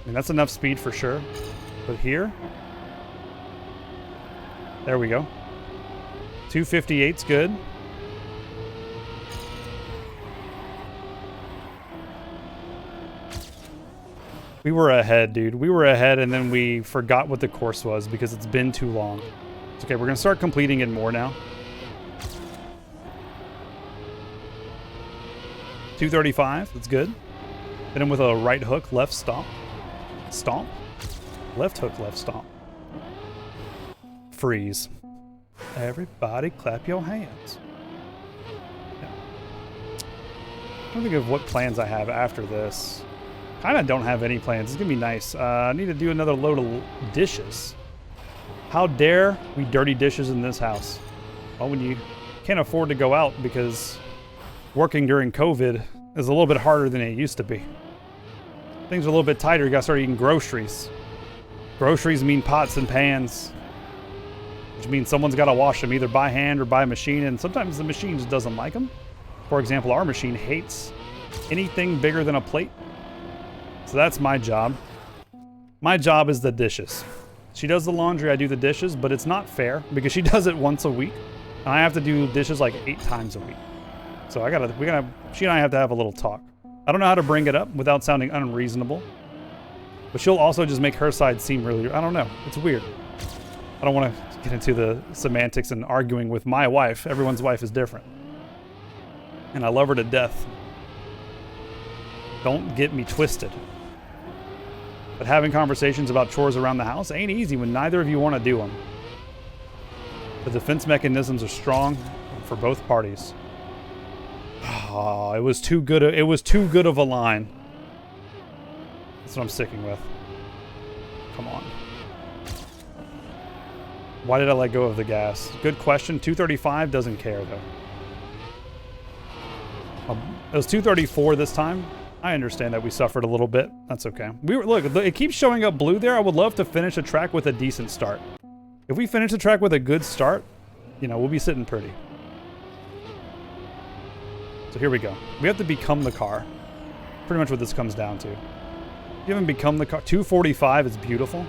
I mean, that's enough speed for sure. But here, there we go. 258's good. We were ahead, dude. We were ahead, and then we forgot what the course was because it's been too long. It's okay. We're going to start completing it more now. 235. That's good. Hit him with a right hook, left stomp. Stomp. Left hook, left stomp. Freeze. Everybody clap your hands. Yeah. I'm trying to think of what plans I have after this. Kind of don't have any plans. It's going to be nice. I need to do another load of dishes. How dare we dirty dishes in this house? Well, when you can't afford to go out because working during COVID is a little bit harder than it used to be. Things are a little bit tighter. You got to start eating groceries. Groceries mean pots and pans, which means someone's got to wash them either by hand or by machine, and sometimes the machine just doesn't like them. For example, our machine hates anything bigger than a plate. So that's my job. My job is the dishes. She does the laundry, I do the dishes, but it's not fair because she does it once a week. And I have to do dishes like 8 times a week. So she and I have to have a little talk. I don't know how to bring it up without sounding unreasonable. But she'll also just make her side seem really, I don't know. It's weird. I don't want to get into the semantics and arguing with my wife. Everyone's wife is different. And I love her to death. Don't get me twisted. But having conversations about chores around the house ain't easy when neither of you want to do them. The defense mechanisms are strong for both parties. Oh, it was too good. It was too good of a line. That's what I'm sticking with. Come on. Why did I let go of the gas? Good question. 235 doesn't care though. It was 234 this time. I understand that we suffered a little bit. That's okay. Look, it keeps showing up blue there. I would love to finish a track with a decent start. If we finish the track with a good start, you know, we'll be sitting pretty. So here we go. We have to become the car. Pretty much what this comes down to. If you haven't become the car, 245 is beautiful.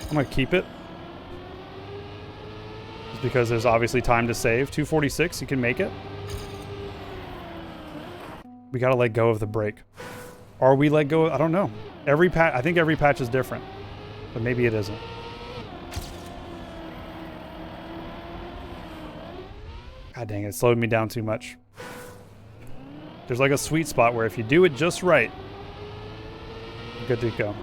I'm gonna keep it. Just because there's obviously time to save. 246, you can make it. We gotta let go of the brake. Or we let go, I don't know. I think every patch is different. But maybe it isn't. God dang it, slowed me down too much. There's like a sweet spot where if you do it just right, you're good to go.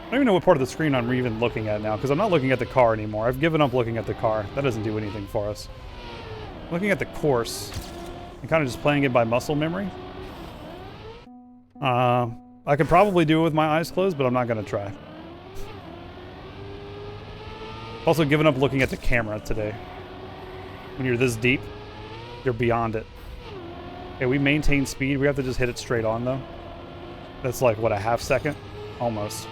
I don't even know what part of the screen I'm even looking at now, because I'm not looking at the car anymore. I've given up looking at the car. That doesn't do anything for us. I'm looking at the course and kind of just playing it by muscle memory. I could probably do it with my eyes closed, but I'm not going to try. Also given up looking at the camera today. When you're this deep, you're beyond it. Okay, we maintain speed. We have to just hit it straight on, though. That's like, what, a half second? Almost.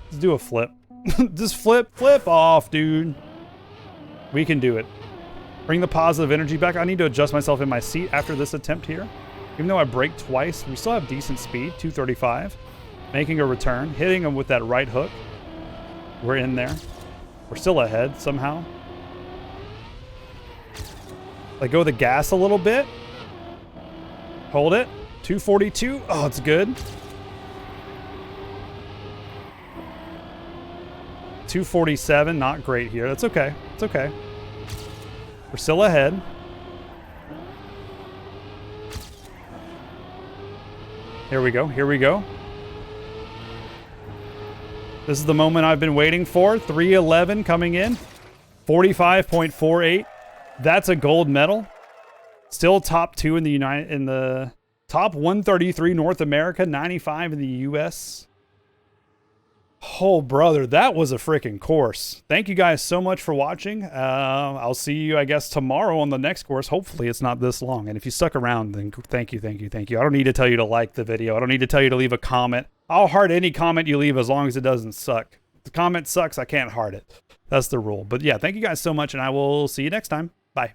Let's do a flip. Just flip off, dude. We can do it. Bring the positive energy back. I need to adjust myself in my seat after this attempt here. Even though I braked twice, we still have decent speed, 235. Making a return, hitting him with that right hook. We're in there. We're still ahead somehow. Let go of the gas a little bit. Hold it. 242. Oh, it's good. 247. Not great here. That's okay. It's okay. We're still ahead. Here we go. Here we go. This is the moment I've been waiting for. 311 coming in. 45.48. That's a gold medal. Still top 2 in the top 133 North America, 95 in the US. Oh, brother, that was a freaking course. Thank you guys so much for watching. I'll see you, I guess, tomorrow on the next course. Hopefully it's not this long. And if you stuck around, then thank you. I don't need to tell you to like the video. I don't need to tell you to leave a comment. I'll heart any comment you leave as long as it doesn't suck. If the comment sucks, I can't heart it. That's the rule. But yeah, thank you guys so much, and I will see you next time. Bye.